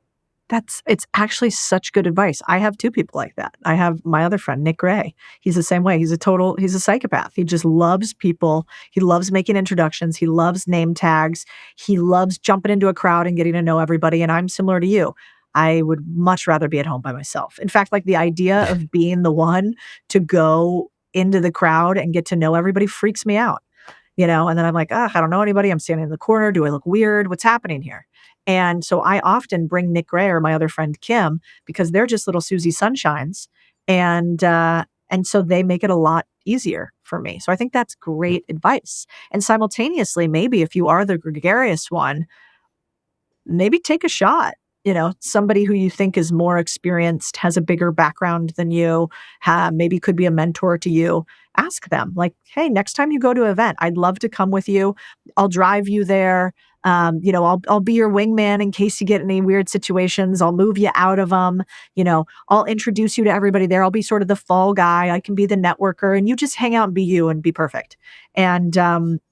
It's actually such good advice. I have two people like that. I have my other friend, Nick Ray. He's the same way. He's a psychopath. He just loves people. He loves making introductions. He loves name tags. He loves jumping into a crowd and getting to know everybody. And I'm similar to you. I would much rather be at home by myself. In fact, like the idea of being the one to go into the crowd and get to know everybody freaks me out. And then I'm like, I don't know anybody. I'm standing in the corner. Do I look weird? What's happening here? And so I often bring Nick Ray or my other friend Kim, because they're just little Susie Sunshines. And so they make it a lot easier for me. So I think that's great advice. And simultaneously, maybe if you are the gregarious one, maybe take a shot. Somebody who you think is more experienced, has a bigger background than you, maybe could be a mentor to you. Ask them like, hey, next time you go to an event, I'd love to come with you. I'll drive you there. I'll be your wingman in case you get any weird situations. I'll move you out of them. I'll introduce you to everybody there. I'll be sort of the fall guy. I can be the networker, and you just hang out and be you and be perfect. And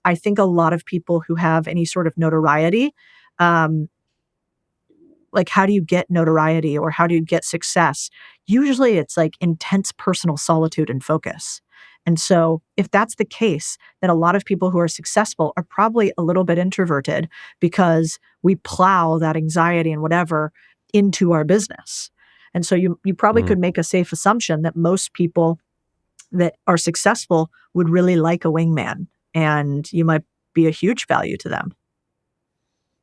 I think a lot of people who have any sort of notoriety, like how do you get notoriety or how do you get success? Usually it's like intense personal solitude and focus. And so if that's the case, then a lot of people who are successful are probably a little bit introverted, because we plow that anxiety and whatever into our business. And so you probably could make a safe assumption that most people that are successful would really like a wingman, and you might be a huge value to them.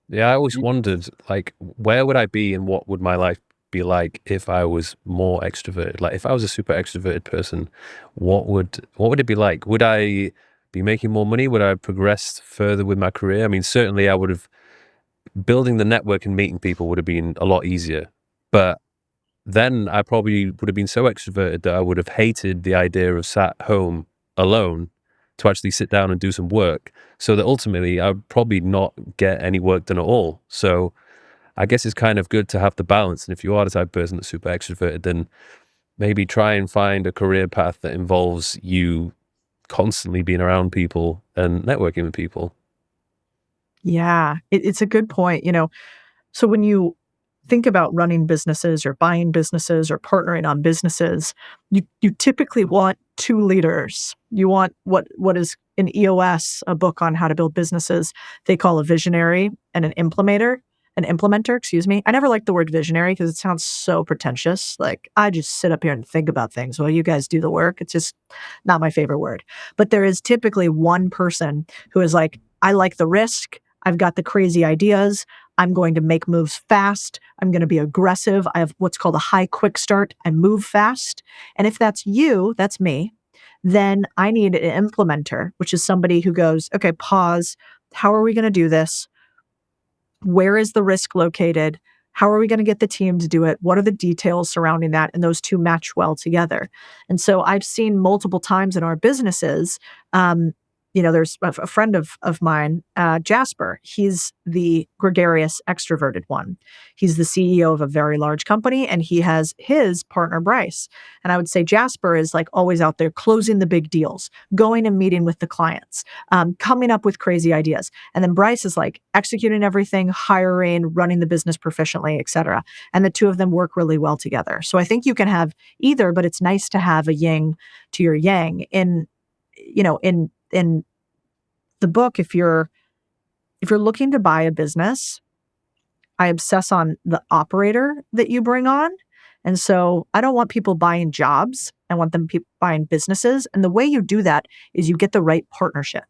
Yeah, I always wondered, like, where would I be and what would my life be like if I was more extroverted? Like, if I was a super extroverted person, what would it be like? Would I be making more money? Would I have progressed further with my career? I mean, certainly I would have building the network and meeting people would have been a lot easier. But then I probably would have been so extroverted that I would have hated the idea of sat home alone to actually sit down and do some work. So that ultimately I would probably not get any work done at all. So I guess it's kind of good to have the balance. And if you are the type of person that's super extroverted, then maybe try and find a career path that involves you constantly being around people and networking with people. Yeah, it's a good point. So when you think about running businesses or buying businesses or partnering on businesses, you typically want two leaders. You want what is in EOS, a book on how to build businesses, they call a visionary and an implementer, excuse me. I never liked the word visionary because it sounds so pretentious. Like, I just sit up here and think about things while you guys do the work. It's just not my favorite word. But there is typically one person who is like, I like the risk. I've got the crazy ideas. I'm going to make moves fast. I'm going to be aggressive. I have what's called a high quick start. I move fast. And if that's you, that's me, then I need an implementer, which is somebody who goes, okay, pause. How are we going to do this? Where is the risk located? How are we going to get the team to do it? What are the details surrounding that? And those two match well together. And so I've seen multiple times in our businesses, there's a friend of mine, Jasper. He's the gregarious, extroverted one. He's the CEO of a very large company, and he has his partner, Bryce. And I would say Jasper is like always out there closing the big deals, going and meeting with the clients, coming up with crazy ideas. And then Bryce is like executing everything, hiring, running the business proficiently, et cetera. And the two of them work really well together. So I think you can have either, but it's nice to have a yin to your yang in the book. If you're looking to buy a business, I obsess on the operator that you bring on. And so I don't want people buying jobs. I want them buying businesses. And the way you do that is you get the right partnership.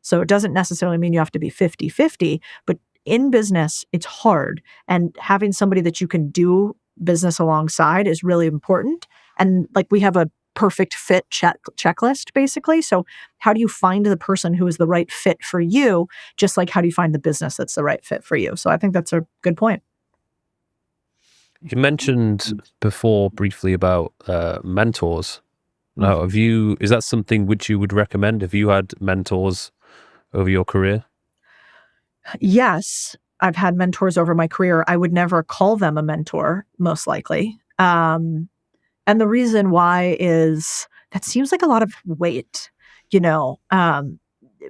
So it doesn't necessarily mean you have to be 50-50, but in business, it's hard. And having somebody that you can do business alongside is really important. And like, we have a perfect fit checklist, basically. So how do you find the person who is the right fit for you? Just like, how do you find the business that's the right fit for you? So I think that's a good point. You mentioned before briefly about mentors. Now, is that something which you would recommend? Have you had mentors over your career? Yes, I've had mentors over my career. I would never call them a mentor, most likely. And the reason why is that seems like a lot of weight.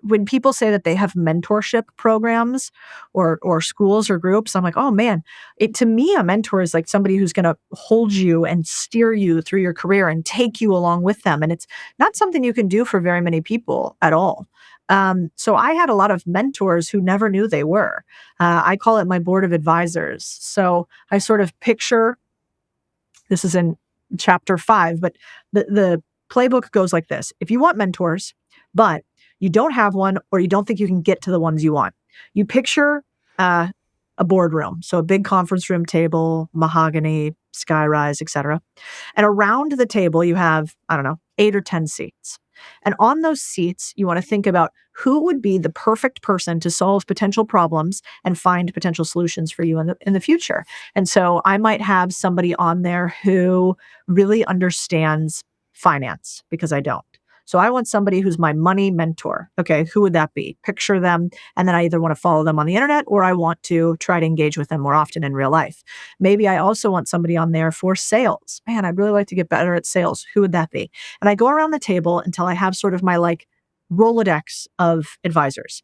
When people say that they have mentorship programs or schools or groups, I'm like, oh man, to me, a mentor is like somebody who's going to hold you and steer you through your career and take you along with them. And it's not something you can do for very many people at all. So I had a lot of mentors who never knew they were. I call it my board of advisors. So I sort of picture, this is in chapter 5, but the playbook goes like this. If you want mentors, but you don't have one, or you don't think you can get to the ones you want, you picture a boardroom. So a big conference room table, mahogany, skyrise, etc. And around the table, you have, 8 or 10 seats. And on those seats, you want to think about who would be the perfect person to solve potential problems and find potential solutions for you in the future. And so I might have somebody on there who really understands finance, because I don't. So I want somebody who's my money mentor. Okay, who would that be? Picture them. And then I either want to follow them on the internet, or I want to try to engage with them more often in real life. Maybe I also want somebody on there for sales. Man, I'd really like to get better at sales. Who would that be? And I go around the table until I have sort of my Rolodex of advisors.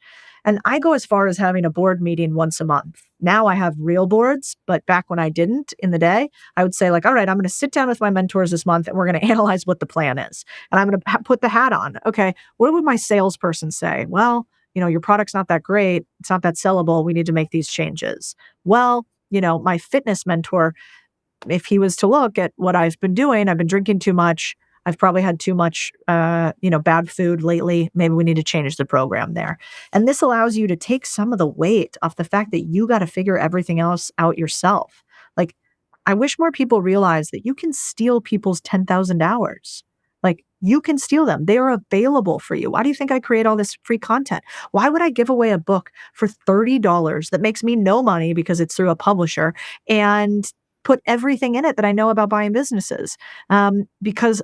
And I go as far as having a board meeting once a month. Now I have real boards, but back when I didn't in the day, I would say all right, I'm going to sit down with my mentors this month and we're going to analyze what the plan is. And I'm going to put the hat on. Okay, what would my salesperson say? Well, your product's not that great. It's not that sellable. We need to make these changes. Well, my fitness mentor, if he was to look at what I've been doing, I've been drinking too much. I've probably had too much, bad food lately. Maybe we need to change the program there. And this allows you to take some of the weight off the fact that you got to figure everything else out yourself. Like, I wish more people realize that you can steal people's 10,000 hours. Like, you can steal them. They are available for you. Why do you think I create all this free content? Why would I give away a book for $30 that makes me no money because it's through a publisher and put everything in it that I know about buying businesses? Because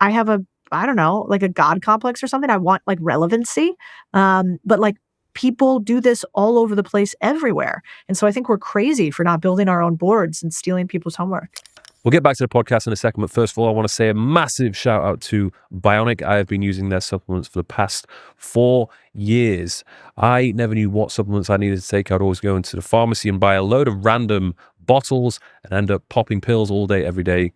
I have I don't know, like a God complex or something. I want like relevancy. But like people do this all over the place everywhere. And so I think we're crazy for not building our own boards and stealing people's homework. We'll get back to the podcast in a second, but first of all, I want to say a massive shout out to Bionic. I have been using their supplements for the past 4 years. I never knew what supplements I needed to take. I'd always go into the pharmacy and buy a load of random bottles and end up popping pills all day, every day,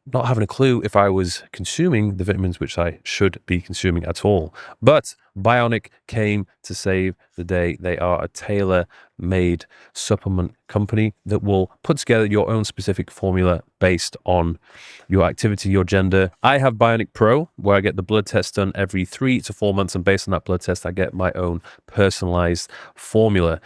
not having a clue if I was consuming the vitamins which I should be consuming at all. But Bionic came to save the day. They are a tailor-made supplement company that will put together your own specific formula based on your activity, your gender. I have Bionic Pro, where I get the blood test done every 3 to 4 months, and based on that blood test, I get my own personalized formula.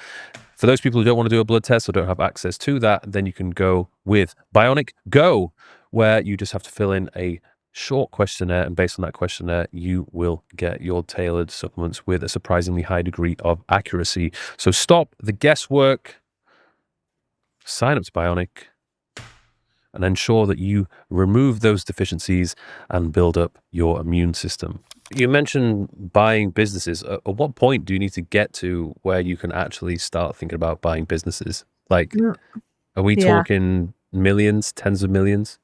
For those people who don't want to do a blood test or don't have access to that, then you can go with Bionic Go, where you just have to fill in a short questionnaire, and based on that questionnaire, you will get your tailored supplements with a surprisingly high degree of accuracy. So stop the guesswork, sign up to Bionic, and ensure that you remove those deficiencies and build up your immune system. You mentioned buying businesses. At what point do you need to get to where you can actually start thinking about buying businesses? Like, are we talking millions, tens of millions?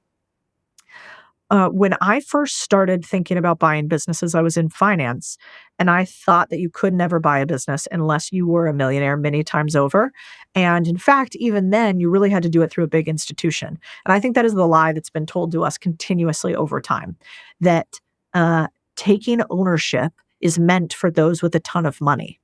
When I first started thinking about buying businesses, I was in finance, and I thought that you could never buy a business unless you were a millionaire many times over. And in fact, even then, you really had to do it through a big institution. And I think that is the lie that's been told to us continuously over time, that taking ownership is meant for those with a ton of money.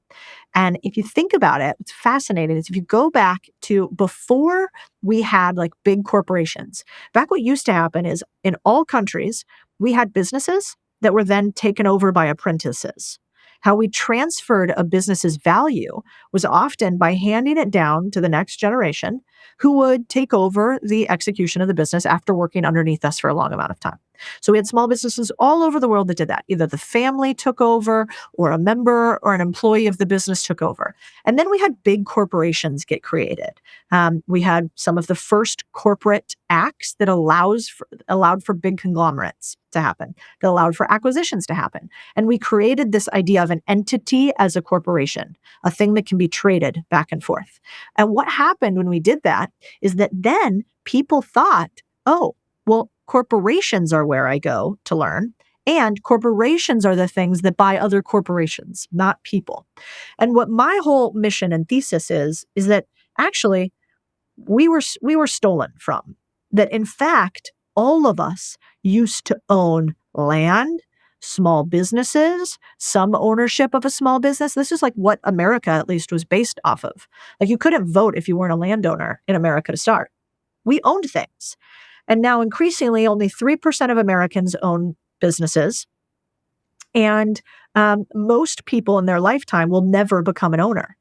And if you think about it, what's fascinating is if you go back to before we had like big corporations, back what used to happen is in all countries, we had businesses that were then taken over by apprentices. How we transferred a business's value was often by handing it down to the next generation who would take over the execution of the business after working underneath us for a long amount of time. So we had small businesses all over the world that did that. Either the family took over or a member or an employee of the business took over. And then we had big corporations get created. We had some of the first corporate acts that allowed for big conglomerates to happen, that allowed for acquisitions to happen. And we created this idea of an entity as a corporation, a thing that can be traded back and forth. And what happened when we did that is that then people thought, oh, well, corporations are where I go to learn, and corporations are the things that buy other corporations, not people. And what my whole mission and thesis is that actually we were stolen from. That in fact, all of us used to own land, small businesses, some ownership of a small business. This is like what America at least was based off of. Like you couldn't vote if you weren't a landowner in America to start. We owned things. And now increasingly, only 3% of Americans own businesses. And most people in their lifetime will never become an owner.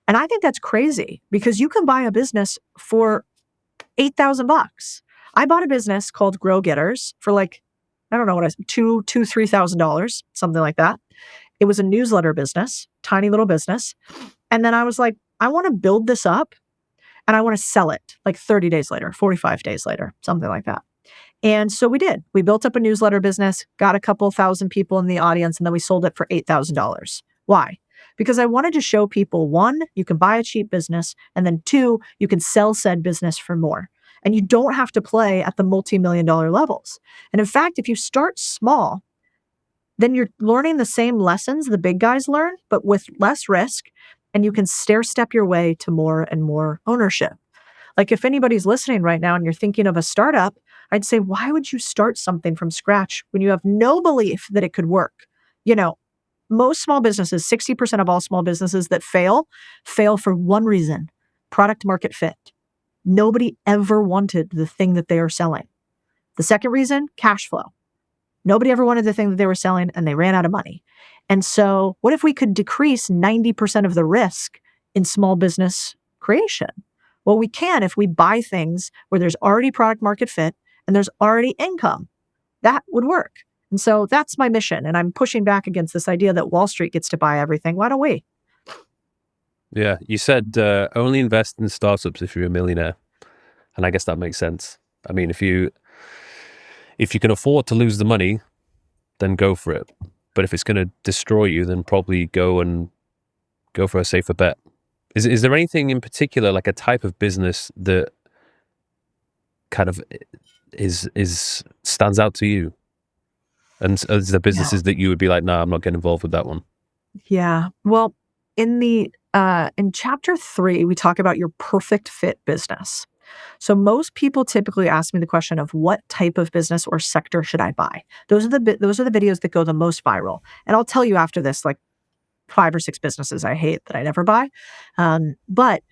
And I think that's crazy because you can buy a business for $8,000. I bought a business called Grow Getters for like, I don't know what I said, $3,000, something like that. It was a newsletter business, tiny little business. And then I was like, I want to build this up. And I want to sell it like 30 days later, 45 days later, something like that. And so we did. We built up a newsletter business, got a couple thousand people in the audience, and then we sold it for $8,000. Why? Because I wanted to show people, one, you can buy a cheap business, and then two, you can sell said business for more. And you don't have to play at the multi-million-dollar levels. And in fact, if you start small, then you're learning the same lessons the big guys learn, but with less risk. And you can stair-step your way to more and more ownership. Like if anybody's listening right now and you're thinking of a startup, I'd say, why would you start something from scratch when you have no belief that it could work? You know, most small businesses, 60% of all small businesses that fail for one reason, product market fit. Nobody ever wanted the thing that they are selling. The second reason, cash flow. Nobody ever wanted the thing that they were selling, and they ran out of money. And so what if we could decrease 90% of the risk in small business creation? Well, we can if we buy things where there's already product market fit and there's already income. That would work. And so that's my mission. And I'm pushing back against this idea that Wall Street gets to buy everything. Why don't we? Yeah, you said only invest in startups if you're a millionaire. And I guess that makes sense. I mean, if you can afford to lose the money, then go for it. But if it's going to destroy you, then probably go for a safer bet. Is there anything in particular, like a type of business that kind of stands out to you? And is there businesses that you would be like, nah, I'm not getting involved with that one? Yeah. Well, in chapter 3, we talk about your perfect fit business. So most people typically ask me the question of what type of business or sector should I buy? Those are the videos that go the most viral. And I'll tell you after this, like 5 or 6 businesses I hate that I never buy. But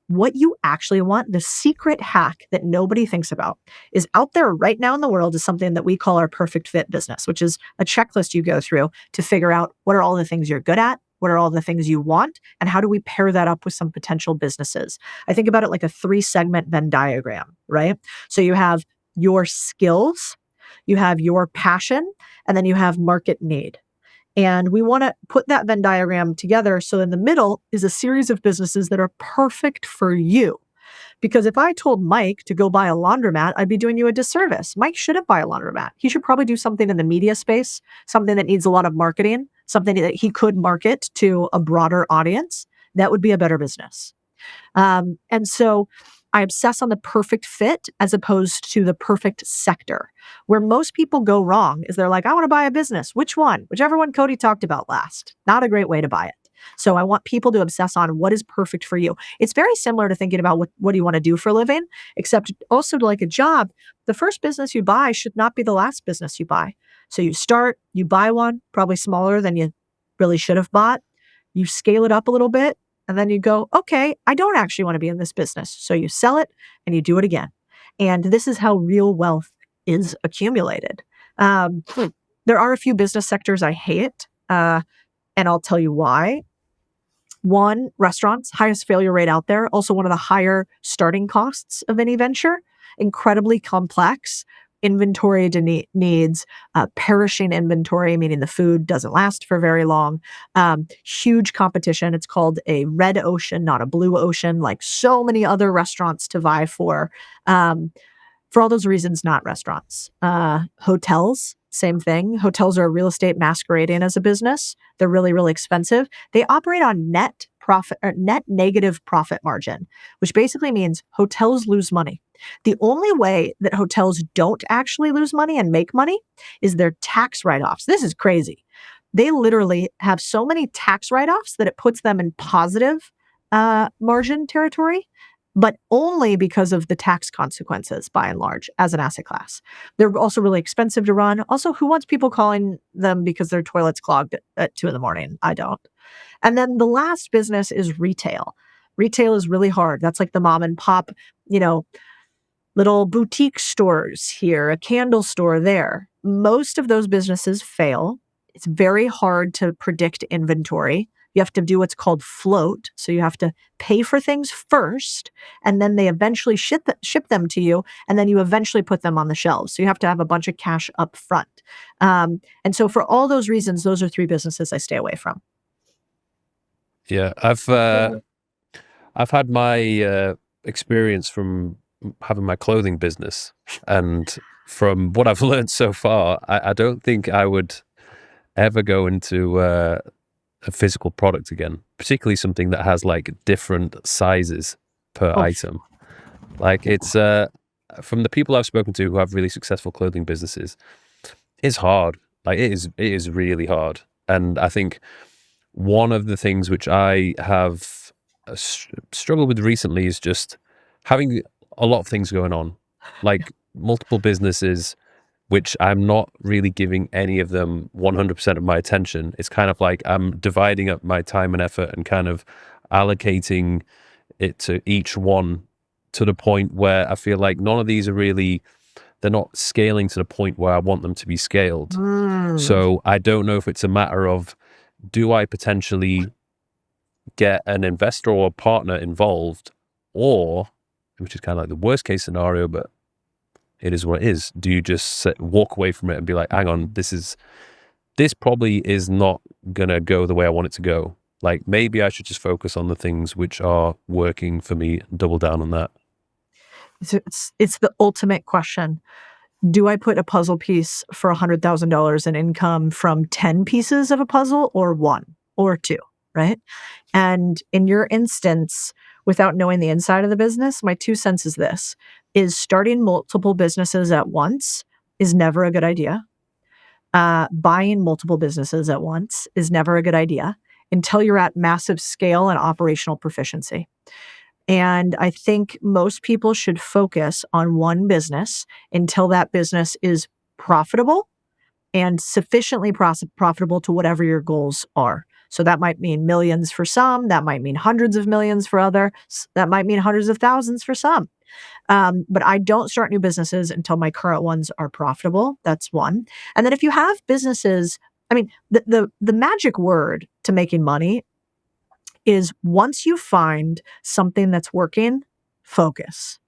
what you actually want, the secret hack that nobody thinks about, is out there right now in the world is something that we call our perfect fit business, which is a checklist you go through to figure out what are all the things you're good at, what are all the things you want, and how do we pair that up with some potential businesses. I think about it like a 3-segment Venn diagram, right? So you have your skills, you have your passion, and then you have market need. And we want to put that Venn diagram together so in the middle is a series of businesses that are perfect for you. Because if I told Mike to go buy a laundromat, I'd be doing you a disservice. Mike shouldn't buy a laundromat. He should probably do something in the media space, something that needs a lot of marketing, something that he could market to a broader audience. That would be a better business. And so I obsess on the perfect fit as opposed to the perfect sector. Where most people go wrong is they're like, I want to buy a business. Which one? Whichever one Codie talked about last. Not a great way to buy it. So I want people to obsess on what is perfect for you. It's very similar to thinking about what do you want to do for a living, except also like a job. The first business you buy should not be the last business you buy. So you start, you buy one, probably smaller than you really should have bought. You scale it up a little bit, and then you go, okay, I don't actually want to be in this business. So you sell it and you do it again. And this is how real wealth is accumulated. There are a few business sectors I hate, and I'll tell you why. One, restaurants, highest failure rate out there. Also one of the higher starting costs of any venture. Incredibly complex. Inventory needs, perishing inventory, meaning the food doesn't last for very long. Huge competition. It's called a red ocean, not a blue ocean, like so many other restaurants to vie for. For all those reasons, not restaurants. Hotels, same thing. Hotels are a real estate masquerading as a business. They're really, really expensive. They operate on net negative profit margin, which basically means hotels lose money. The only way that hotels don't actually lose money and make money is their tax write-offs. This is crazy. They literally have so many tax write-offs that it puts them in positive margin territory, but only because of the tax consequences, by and large, as an asset class. They're also really expensive to run. Also, who wants people calling them because their toilet's clogged at 2 a.m? I don't. And then the last business is retail. Retail is really hard. That's like the mom and pop, little boutique stores here, a candle store there. Most of those businesses fail. It's very hard to predict inventory. You have to do what's called float. So you have to pay for things first, and then they eventually ship them to you, and then you eventually put them on the shelves. So you have to have a bunch of cash up front. And so for all those reasons, those are 3 businesses I stay away from. Yeah, I've had my experience from having my clothing business, and from what I've learned so far, I don't think I would ever go into a physical product again, particularly something that has like different sizes per item. Like it's from the people I've spoken to who have really successful clothing businesses, it's hard. Like it is really hard. And I think one of the things which I have struggled with recently is just having a lot of things going on, like multiple businesses, which I'm not really giving any of them 100% of my attention. It's kind of like I'm dividing up my time and effort and kind of allocating it to each one to the point where I feel like none of these are really they're not scaling to the point where I want them to be scaled. Mm. So I don't know if it's a matter of, do I potentially get an investor or a partner involved, or, which is kind of like the worst case scenario, but it is what it is. Do you just walk away from it and be like, hang on, this probably is not going to go the way I want it to go. Like, maybe I should just focus on the things which are working for me, double down on that. It's the ultimate question. Do I put a puzzle piece for $100,000 in income from 10 pieces of a puzzle, or 1 or 2, right? And in your instance, without knowing the inside of the business, my 2 cents is this, is starting multiple businesses at once is never a good idea. Buying multiple businesses at once is never a good idea until you're at massive scale and operational proficiency. And I think most people should focus on one business until that business is profitable and sufficiently profitable to whatever your goals are. So that might mean millions for some, that might mean hundreds of millions for others, that might mean hundreds of thousands for some. But I don't start new businesses until my current ones are profitable. That's one. And then if you have businesses, I mean, the magic word to making money is, once you find something that's working, focus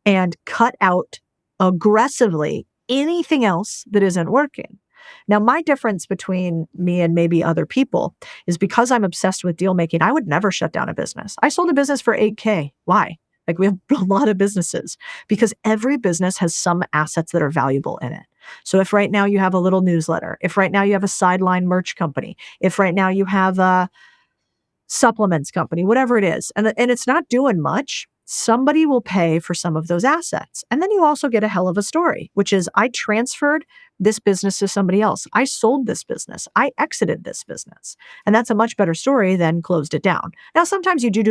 and cut out aggressively anything else that isn't working. Now, my difference between me and maybe other people is, because I'm obsessed with deal making, I would never shut down a business. I sold a business for $8K. Why? Like, we have a lot of businesses, because every business has some assets that are valuable in it. So if right now you have a little newsletter, if right now you have a sideline merch company, if right now you have a supplements company, whatever it is, and it's not doing much, somebody will pay for some of those assets. And then you also get a hell of a story, which is, I transferred this business to somebody else. I sold this business. I exited this business. And that's a much better story than closed it down. Now, sometimes you do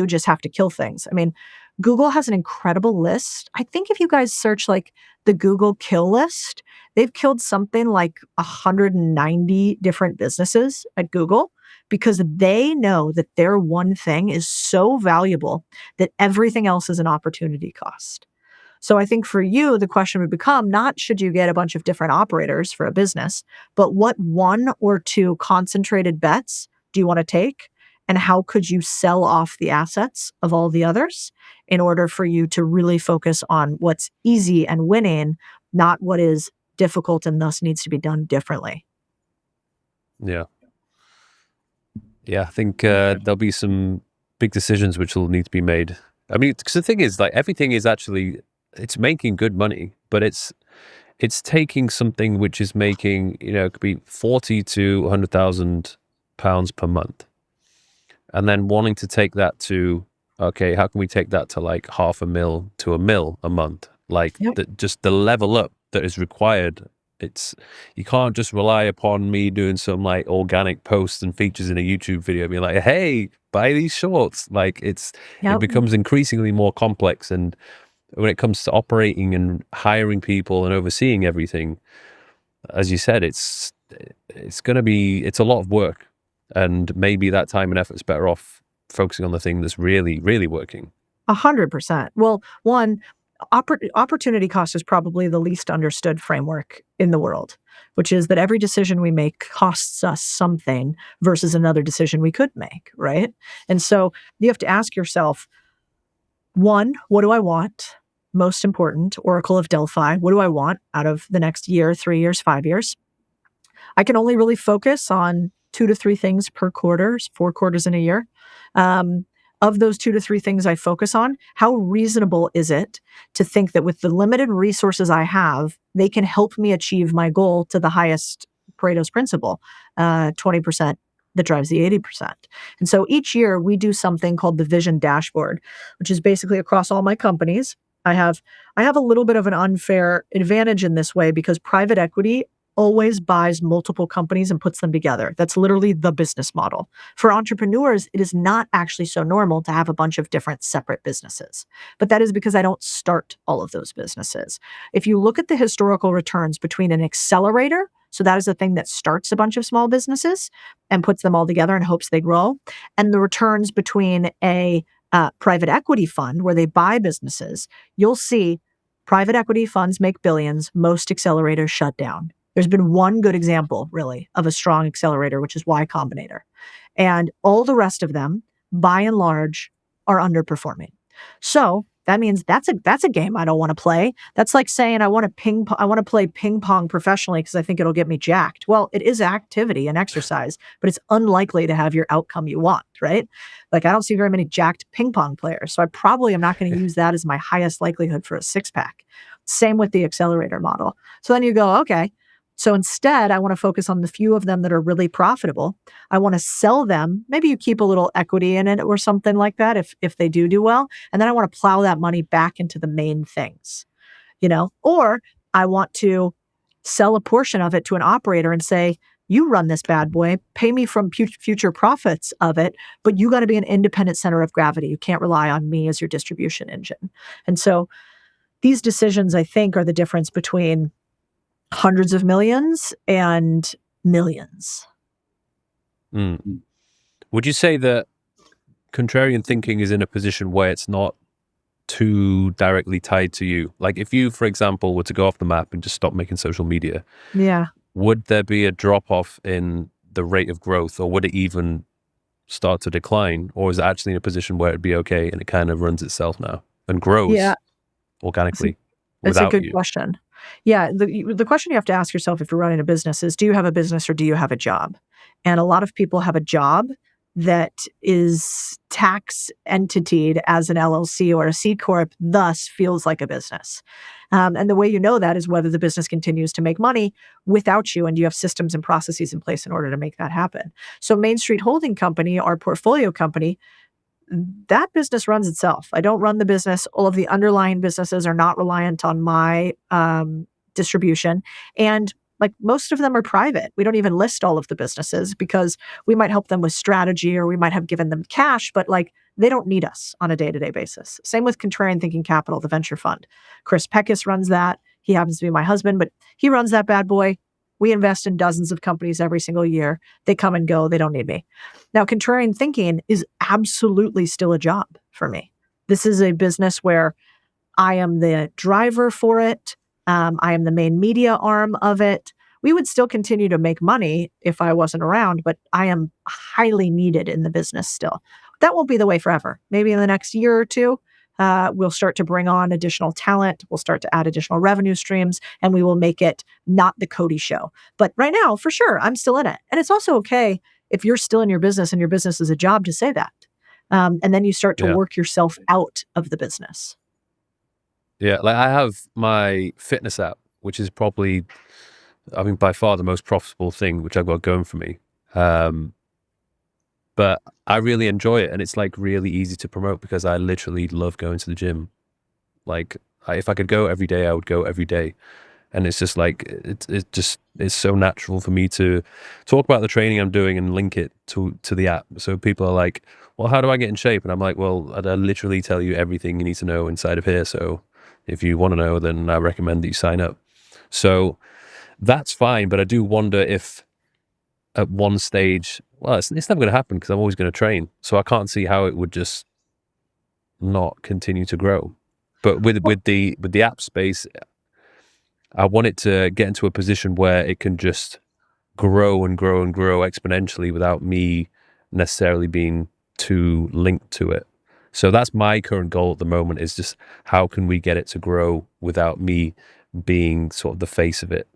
just have to kill things. I mean, Google has an incredible list. I think if you guys search like the Google kill list, they've killed something like 190 different businesses at Google, because they know that their one thing is so valuable that everything else is an opportunity cost. So I think for you, the question would become, not should you get a bunch of different operators for a business, but what 1 or 2 concentrated bets do you want to take? And how could you sell off the assets of all the others in order for you to really focus on what's easy and winning, not what is difficult and thus needs to be done differently? Yeah. Yeah, I think there'll be some big decisions which will need to be made. I mean, because the thing is, like, everything is actually, it's making good money, but it's taking something which is making, it could be 40 to 100,000 pounds per month, and then wanting to take that to, okay, how can we take that to like 500,000 to £1 million a month? Like, yep. Just the level up that is required. You can't just rely upon me doing some like organic posts and features in a YouTube video, being like, hey, buy these shorts. Like, it becomes increasingly more complex. And when it comes to operating and hiring people and overseeing everything, as you said, it's a lot of work, and maybe that time and effort is better off focusing on the thing that's really, really working. 100%. Well, one, opportunity cost is probably the least understood framework in the world, which is that every decision we make costs us something versus another decision we could make, right? And so you have to ask yourself, 1, what do I want? Most important, Oracle of Delphi, what do I want out of the next year, 3 years, 5 years? I can only really focus on 2 to 3 things per quarter, 4 quarters in a year. Of those 2 to 3 things I focus on, how reasonable is it to think that with the limited resources I have, they can help me achieve my goal to the highest Pareto's principle, 20% that drives the 80%. And so each year we do something called the Vision Dashboard, which is basically across all my companies. I have a little bit of an unfair advantage in this way, because private equity always buys multiple companies and puts them together. That's literally the business model. For entrepreneurs, it is not actually so normal to have a bunch of different separate businesses. But that is because I don't start all of those businesses. If you look at the historical returns between an accelerator, so that is the thing that starts a bunch of small businesses and puts them all together in hopes they grow, and the returns between a private equity fund where they buy businesses, you'll see Private equity funds make billions. Most accelerators shut down. There's been one good example, really, of a strong accelerator, which is Y Combinator. And all the rest of them, by and large, are underperforming. So that means that's a game I don't want to play. That's like saying I want to play ping pong professionally because I think it'll get me jacked. Well, it is activity and exercise, but it's unlikely to have your outcome you want, right? Like I don't see very many jacked ping pong players, so I probably am not going to use that as my highest likelihood for a six pack. Same with the accelerator model. So then you go, okay. So instead, I want to focus on the few of them that are really profitable. I want to sell them. Maybe you keep a little equity in it or something like that if they do well. And then I want to plow that money back into the main things, or I want to sell a portion of it to an operator and say, you run this bad boy, pay me from future profits of it, but you got to be an independent center of gravity. You can't rely on me as your distribution engine. And so these decisions, I think, are the difference between hundreds of millions and millions. Would you say that contrarian thinking is in a position where it's not too directly tied to you? Like if you, for example, were to go off the map and just stop making social media, would there be a drop-off in the rate of growth, or would it even start to decline? Or is it actually in a position where it'd be okay and it kind of runs itself now and grows organically without you? That's a good question. Yeah, the question you have to ask yourself if you're running a business is, do you have a business or do you have a job? And a lot of people have a job that is tax entitied as an LLC or a C Corp, thus feels like a business. And the way you know that is whether the business continues to make money without you, and you have systems and processes in place in order to make that happen. So Main Street Holding Company, our portfolio company, that business runs itself. I don't run the business. All of the underlying businesses are not reliant on my distribution. And like most of them are private. We don't even list all of the businesses because we might help them with strategy or we might have given them cash, but like they don't need us on a day-to-day basis. Same with Contrarian Thinking Capital, the venture fund. Chris Peckus runs that. He happens to be my husband, but he runs that bad boy. We invest in dozens of companies every single year. They come and go. They don't need me. Now, contrarian thinking is absolutely still a job for me. This is a business where I am the driver for it. I am the main media arm of it. We would still continue to make money if I wasn't around, but I am highly needed in the business still. That won't be the way forever. Maybe in the next year or two, we'll start to bring on additional talent. We'll start to add additional revenue streams, and we will make it not the Codie show. But right now, for sure, I'm still in it. And it's also okay if you're still in your business and your business is a job to say that. And then you start to work yourself out of the business. Yeah, like I have my fitness app, which is probably, by far the most profitable thing, which I've got going for me. But I really enjoy it, and it's like really easy to promote because I literally love going to the gym. Like if I could go every day, I would go every day. And it's just like, it's so natural for me to talk about the training I'm doing and link it to the app. So people are like, well, how do I get in shape? And I'm like, well, I literally tell you everything you need to know inside of here. So if you want to know, then I recommend that you sign up. So that's fine. But I do wonder if at one stage, well, it's never going to happen because I'm always going to train. So I can't see how it would just not continue to grow. But with the app space, I want it to get into a position where it can just grow and grow and grow exponentially without me necessarily being too linked to it. So that's my current goal at the moment, is just how can we get it to grow without me being sort of the face of it.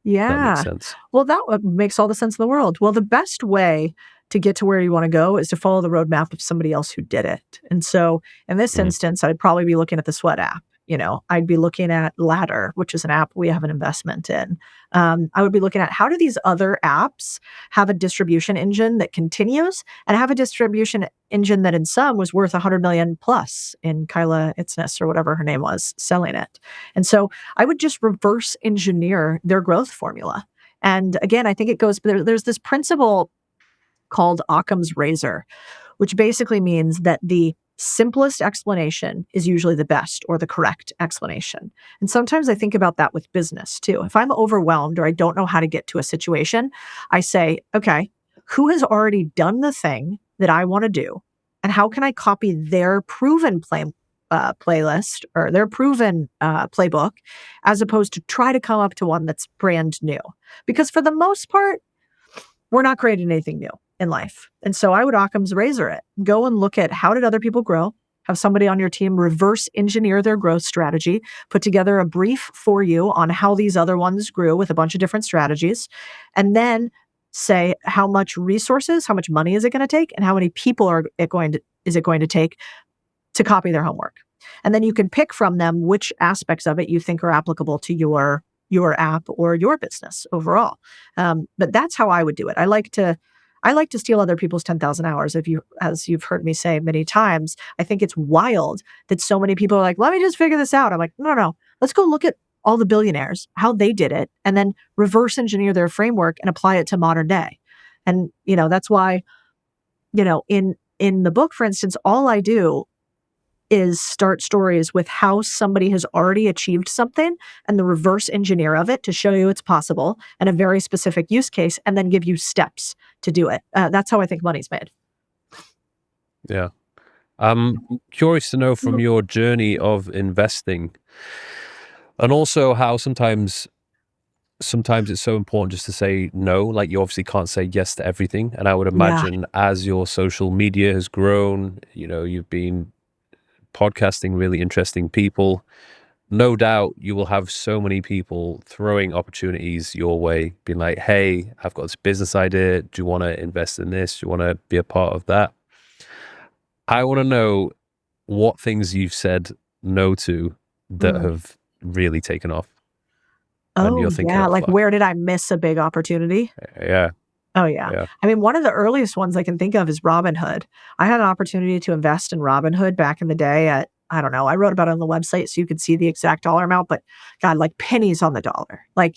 Yeah. That makes sense. Well, that makes all the sense in the world. Well, the best way to get to where you want to go is to follow the roadmap of somebody else who did it. And so in this instance, I'd probably be looking at the Sweat app. I'd be looking at Ladder, which is an app we have an investment in. I would be looking at how do these other apps have a distribution engine that continues and have a distribution engine that in some was worth 100 million plus in Kyla Itznes or whatever her name was selling it. And so I would just reverse engineer their growth formula. And again, I think it goes, there's this principle called Occam's razor, which basically means that the simplest explanation is usually the best or the correct explanation. And sometimes I think about that with business too. If I'm overwhelmed or I don't know how to get to a situation, I say, okay, who has already done the thing that I want to do? And how can I copy their proven playlist or their proven playbook, as opposed to try to come up to one that's brand new. Because for the most part, we're not creating anything new in life. And so I would Occam's razor it. Go and look at how did other people grow? Have somebody on your team reverse engineer their growth strategy, put together a brief for you on how these other ones grew with a bunch of different strategies, and then say how much resources, how much money is it going to take, and how many people is it going to take to copy their homework. And then you can pick from them which aspects of it you think are applicable to your app or your business overall. But that's how I would do it. I like to steal other people's 10,000 hours. As you've heard me say many times, I think it's wild that so many people are like, let me just figure this out. I'm like, no, let's go look at all the billionaires, how they did it, and then reverse engineer their framework and apply it to modern day. And, that's why, in the book, for instance, all I do is start stories with how somebody has already achieved something and the reverse engineer of it to show you it's possible and a very specific use case, and then give you steps to do it. That's how I think money's made. Yeah. I'm curious to know from your journey of investing, and also how sometimes it's so important just to say no. Like, you obviously can't say yes to everything. And I would imagine as your social media has grown, you've been podcasting really interesting people. No doubt you will have so many people throwing opportunities your way, being like, hey, I've got this business idea. Do you want to invest in this? Do you want to be a part of that? I want to know what things you've said no to that have really taken off. Oh, yeah. Like, where did I miss a big opportunity? Yeah. Oh, yeah. I mean, one of the earliest ones I can think of is Robinhood. I had an opportunity to invest in Robinhood back in the day at, I don't know, I wrote about it on the website so you could see the exact dollar amount, but God, like pennies on the dollar. Like,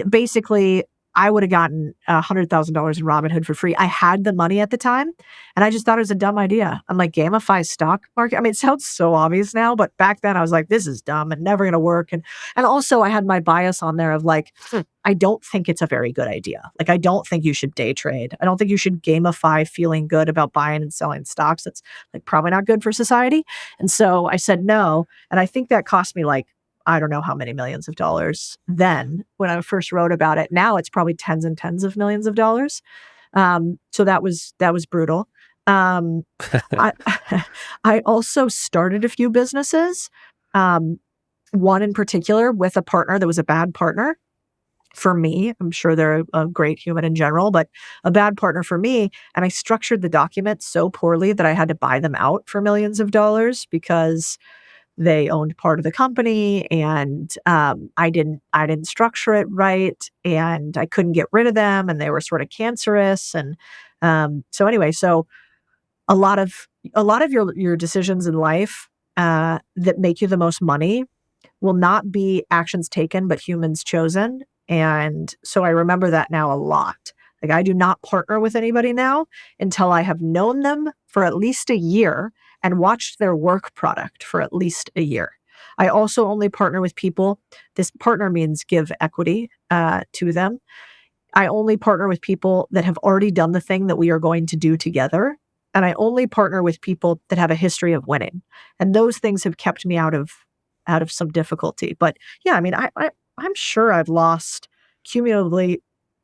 basically, I would have gotten $100,000 in Robinhood for free. I had the money at the time, and I just thought it was a dumb idea. I'm like, gamify stock market? I mean, it sounds so obvious now, but back then I was like, this is dumb and never going to work. And also I had my bias on there of like, I don't think it's a very good idea. Like, I don't think you should day trade. I don't think you should gamify feeling good about buying and selling stocks. That's like probably not good for society. And so I said no. And I think that cost me like, I don't know how many millions of dollars then when I first wrote about it. Now it's probably tens and tens of millions of dollars. So that was brutal. I also started a few businesses. One in particular with a partner that was a bad partner for me. I'm sure they're a great human in general, but a bad partner for me. And I structured the documents so poorly that I had to buy them out for millions of dollars because they owned part of the company, and I didn't structure it right, and I couldn't get rid of them, and they were sort of cancerous. And so anyway, so a lot of your decisions in life that make you the most money will not be actions taken, but humans chosen. And so I remember that now a lot. Like, I do not partner with anybody now until I have known them for at least a year and watched their work product for at least a year. I also only partner with people. This partner means give equity to them. I only partner with people that have already done the thing that we are going to do together. And I only partner with people that have a history of winning. And those things have kept me out of some difficulty. But yeah, I mean, I'm sure I've lost cumulatively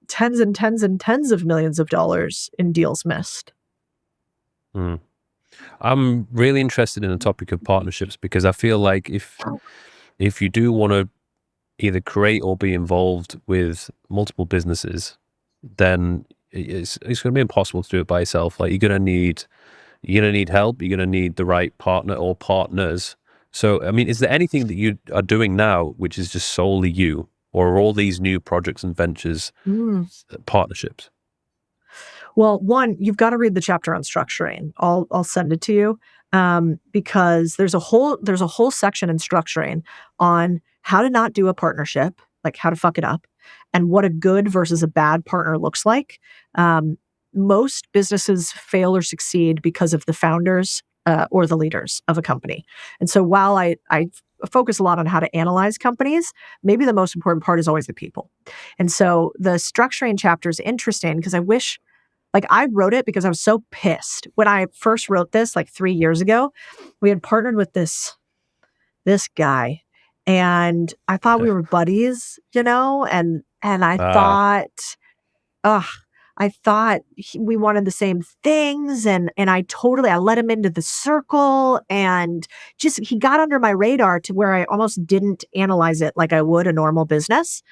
tens and tens and tens of millions of dollars in deals missed. I'm really interested in the topic of partnerships because I feel like if you do want to either create or be involved with multiple businesses, then it's going to be impossible to do it by yourself. Like, you're going to need help. You're going to need the right partner or partners. So, I mean, is there anything that you are doing now which is just solely you, or are all these new projects and ventures partnerships? Well, one, you've got to read the chapter on structuring. I'll send it to you because there's a whole section in structuring on how to not do a partnership, like how to fuck it up, and what a good versus a bad partner looks like. Most businesses fail or succeed because of the founders or the leaders of a company. And so while I focus a lot on how to analyze companies, maybe the most important part is always the people. And so the structuring chapter is interesting because I wish Like I wrote it because I was so pissed. When I first wrote this like 3 years ago, we had partnered with this guy and I thought we were buddies, and I Ah, thought, ugh, we wanted the same things and I let him into the circle and just he got under my radar to where I almost didn't analyze it like I would a normal business.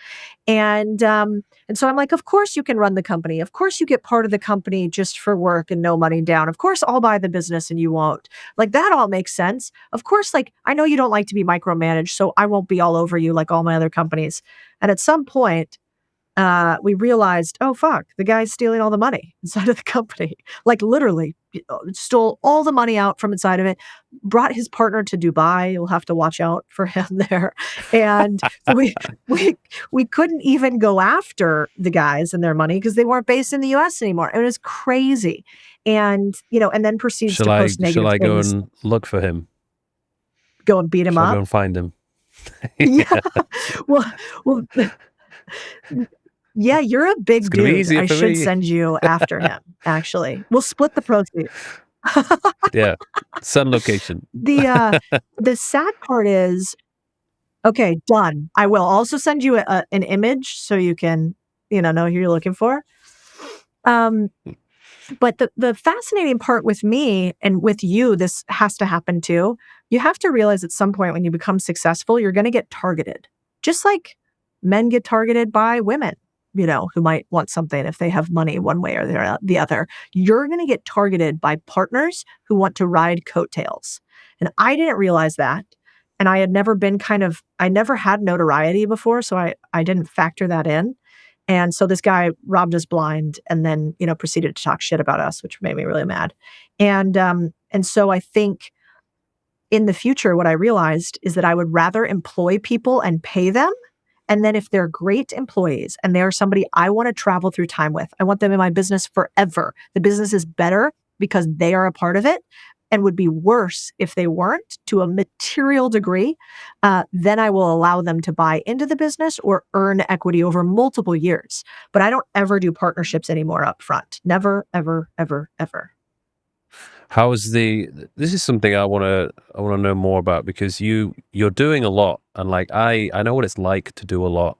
And so I'm like, of course you can run the company. Of course you get part of the company just for work and no money down. Of course I'll buy the business and you won't. Like that all makes sense. Of course, like I know you don't like to be micromanaged, so I won't be all over you like all my other companies. And at some point, we realized, oh fuck, the guy's stealing all the money inside of the company. Like literally stole all the money out from inside of it, brought his partner to Dubai. You'll have to watch out for him there. And so we couldn't even go after the guys and their money because they weren't based in the US anymore. It was crazy. And, and then proceeds to post shall negative I go things, and look for him? go and beat him Shall I go up. and find him? Yeah. Well, yeah, you're a big gonna be dude. easier I for should me. send you after him, actually. We'll split the proceeds. Yeah. Sun location. The sad part is, okay, done. I will also send you an image so you can, know who you're looking for. But the fascinating part with me and with you, this has to happen too. You have to realize at some point when you become successful, you're going to get targeted. Just like men get targeted by women, who might want something if they have money one way or the other. You're going to get targeted by partners who want to ride coattails. And I didn't realize that. And I had never I never had notoriety before. So I didn't factor that in. And so this guy robbed us blind and then, proceeded to talk shit about us, which made me really mad. And so I think in the future, what I realized is that I would rather employ people and pay them. And then if they're great employees and they're somebody I want to travel through time with, I want them in my business forever. The business is better because they are a part of it and would be worse if they weren't to a material degree. Then I will allow them to buy into the business or earn equity over multiple years. But I don't ever do partnerships anymore up front. Never, ever, ever, ever. This is something I want to know more about because you're doing a lot, and like I know what it's like to do a lot,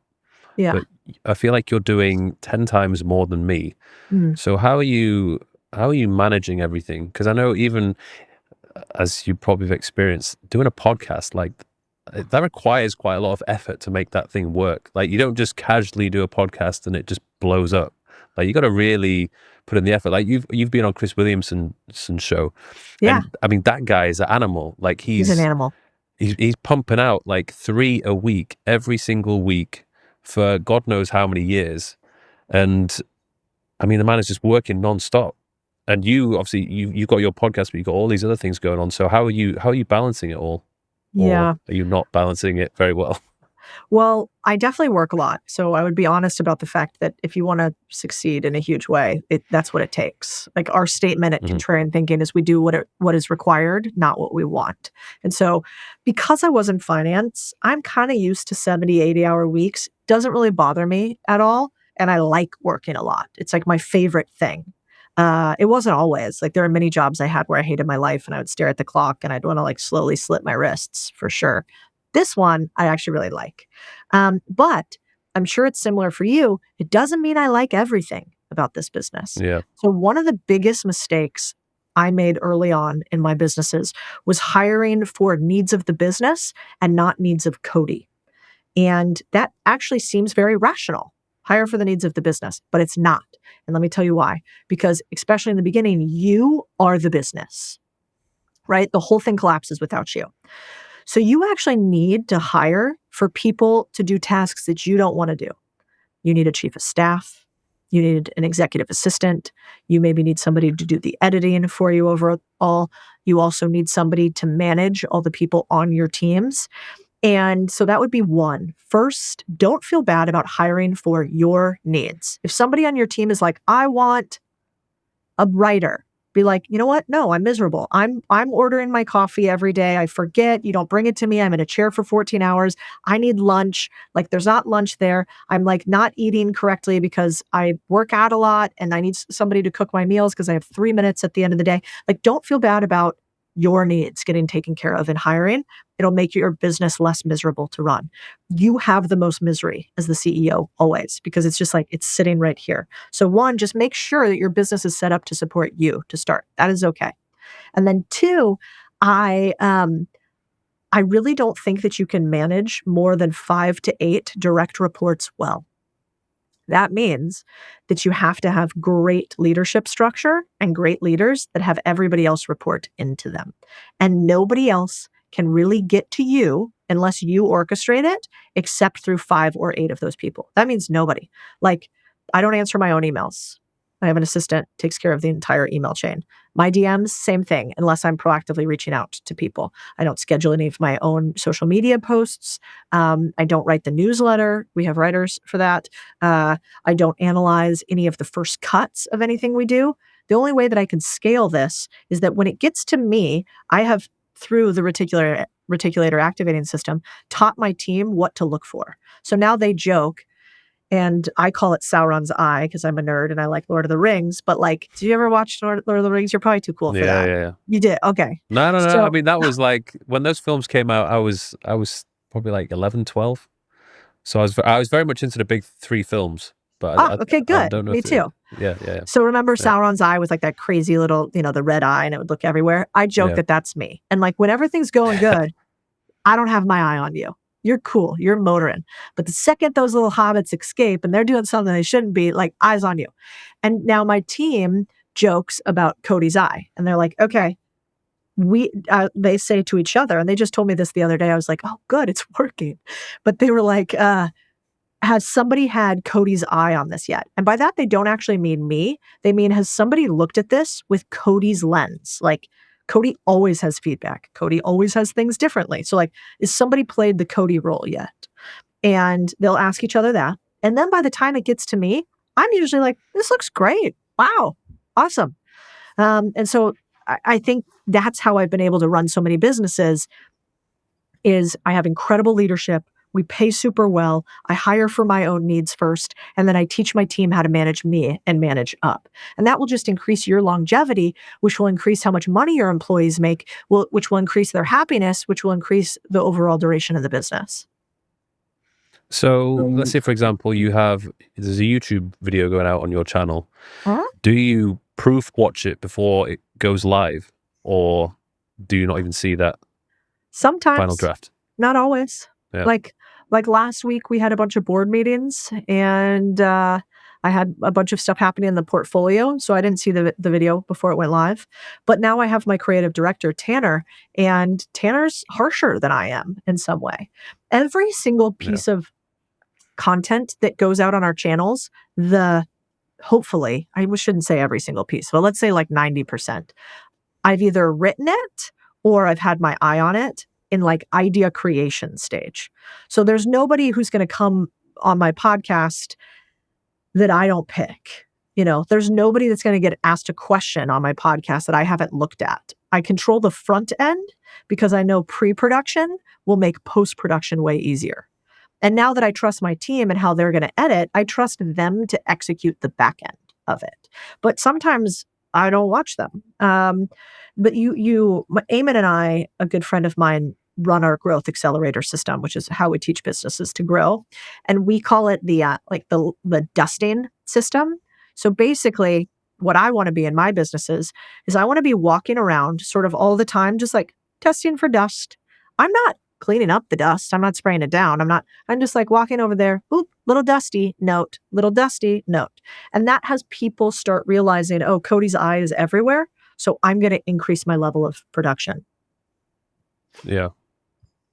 Yeah. but I feel like you're doing 10 times more than me. Mm. So how are you managing everything? Because I know, even as you probably have experienced, doing a podcast, like that requires quite a lot of effort to make that thing work. Like you don't just casually do a podcast and it just blows up. Like you got to really put in the effort. Like you've been on Chris Williamson's show. Yeah. And I mean, that guy is an animal. Like He's an animal. He's pumping out like 3 a week, every single week for God knows how many years. And I mean, the man is just working nonstop. And you obviously you've got your podcast, but you've got all these other things going on. So how are you balancing it all? Yeah. Or are you not balancing it very well? Well, I definitely work a lot. So I would be honest about the fact that if you want to succeed in a huge way, that's what it takes. Like our statement at Contrarian Thinking is we do what is required, not what we want. And so because I was in finance, I'm kind of used to 70, 80-hour weeks. Doesn't really bother me at all. And I like working a lot. It's like my favorite thing. It wasn't always. Like there are many jobs I had where I hated my life and I would stare at the clock and I'd want to like slowly slit my wrists for sure. This one I actually really like. But I'm sure it's similar for you. It doesn't mean I like everything about this business. Yeah. So one of the biggest mistakes I made early on in my businesses was hiring for needs of the business and not needs of Codie. And that actually seems very rational. Hire for the needs of the business, but it's not. And let me tell you why. Because especially in the beginning, you are the business, right? The whole thing collapses without you. So you actually need to hire for people to do tasks that you don't want to do. You need a chief of staff. You need an executive assistant. You maybe need somebody to do the editing for you overall. You also need somebody to manage all the people on your teams. And so that would be one. First, don't feel bad about hiring for your needs. If somebody on your team is like, I want a writer, Be like, you know what? No, I'm miserable. I'm ordering my coffee every day. I forget. You don't bring it to me. I'm in a chair for 14 hours. I need lunch. Like there's not lunch there. I'm like not eating correctly because I work out a lot and I need somebody to cook my meals because I have 3 minutes at the end of the day. Like don't feel bad about your needs getting taken care of in hiring. It'll make your business less miserable to run. You have the most misery as the CEO always, because it's just like, it's sitting right here. So one, just make sure that your business is set up to support you to start. That is okay. And then two, I really don't think that you can manage more than 5 to 8 direct reports well. That means that you have to have great leadership structure and great leaders that have everybody else report into them. And nobody else can really get to you unless you orchestrate it, except through 5 or 8 of those people. That means nobody. Like, I don't answer my own emails. I have an assistant takes care of the entire email chain. My DMs, same thing, unless I'm proactively reaching out to people. I don't schedule any of my own social media posts. I don't write the newsletter. We have writers for that. I don't analyze any of the first cuts of anything we do. The only way that I can scale this is that when it gets to me, I have, through the reticular activating system, taught my team what to look for. So now they joke, and I call it Sauron's eye because I'm a nerd and I like Lord of the Rings. But like, did you ever watch Lord of the Rings? You're probably too cool for that. Yeah. You did? Okay. No. So, I mean, that was like when those films came out. I was probably like 11, 12. So I was very much into the big 3 films. But okay, I good. don't know. Me too. Yeah. So remember Sauron's eye was like that crazy little, the red eye, and it would look everywhere. I joke Yeah. that that's me. And like when everything's going good, I don't have my eye on you. You're cool. You're motoring. But the second those little hobbits escape and they're doing something they shouldn't be, like, eyes on you. And now my team jokes about Codie's eye. And they're like, okay, they say to each other, and they just told me this the other day. I was like, oh, good, it's working. But they were like, has somebody had Codie's eye on this yet? And by that, they don't actually mean me. They mean, has somebody looked at this with Codie's lens? Like, Codie always has feedback. Codie always has things differently. So like, is somebody played the Codie role yet? And they'll ask each other that. And then by the time it gets to me, I'm usually like, this looks great. Wow. Awesome. And so I think that's how I've been able to run so many businesses is I have incredible leadership. We pay super well. I hire for my own needs first, and then I teach my team how to manage me and manage up. And that will just increase your longevity, which will increase how much money your employees make, which will increase their happiness, which will increase the overall duration of the business. So let's say, for example, there's a YouTube video going out on your channel. Huh? Do you proof watch it before it goes live, or do you not even see that Sometimes. final draft? Not always. Yeah. Like last week, we had a bunch of board meetings, and I had a bunch of stuff happening in the portfolio, so I didn't see the video before it went live. But now I have my creative director, Tanner, and Tanner's harsher than I am in some way. Every single piece of content that goes out on our channels, hopefully, I shouldn't say every single piece, but let's say like 90%, I've either written it or I've had my eye on it in like idea creation stage. So there's nobody who's going to come on my podcast that I don't pick. There's nobody that's going to get asked a question on my podcast that I haven't looked at. I control the front end because I know pre-production will make post-production way easier. And now that I trust my team and how they're going to edit, I trust them to execute the back end of it. But sometimes I don't watch them. But Eamon and I, a good friend of mine, run our growth accelerator system, which is how we teach businesses to grow. And we call it the dusting system. So basically, what I want to be in my businesses is I want to be walking around sort of all the time, just like testing for dust. I'm not cleaning up the dust. I'm not spraying it down. I'm just like walking over there. Oop, little dusty note, little dusty note. And that has people start realizing, oh, Codie's eye is everywhere. So I'm going to increase my level of production. Yeah.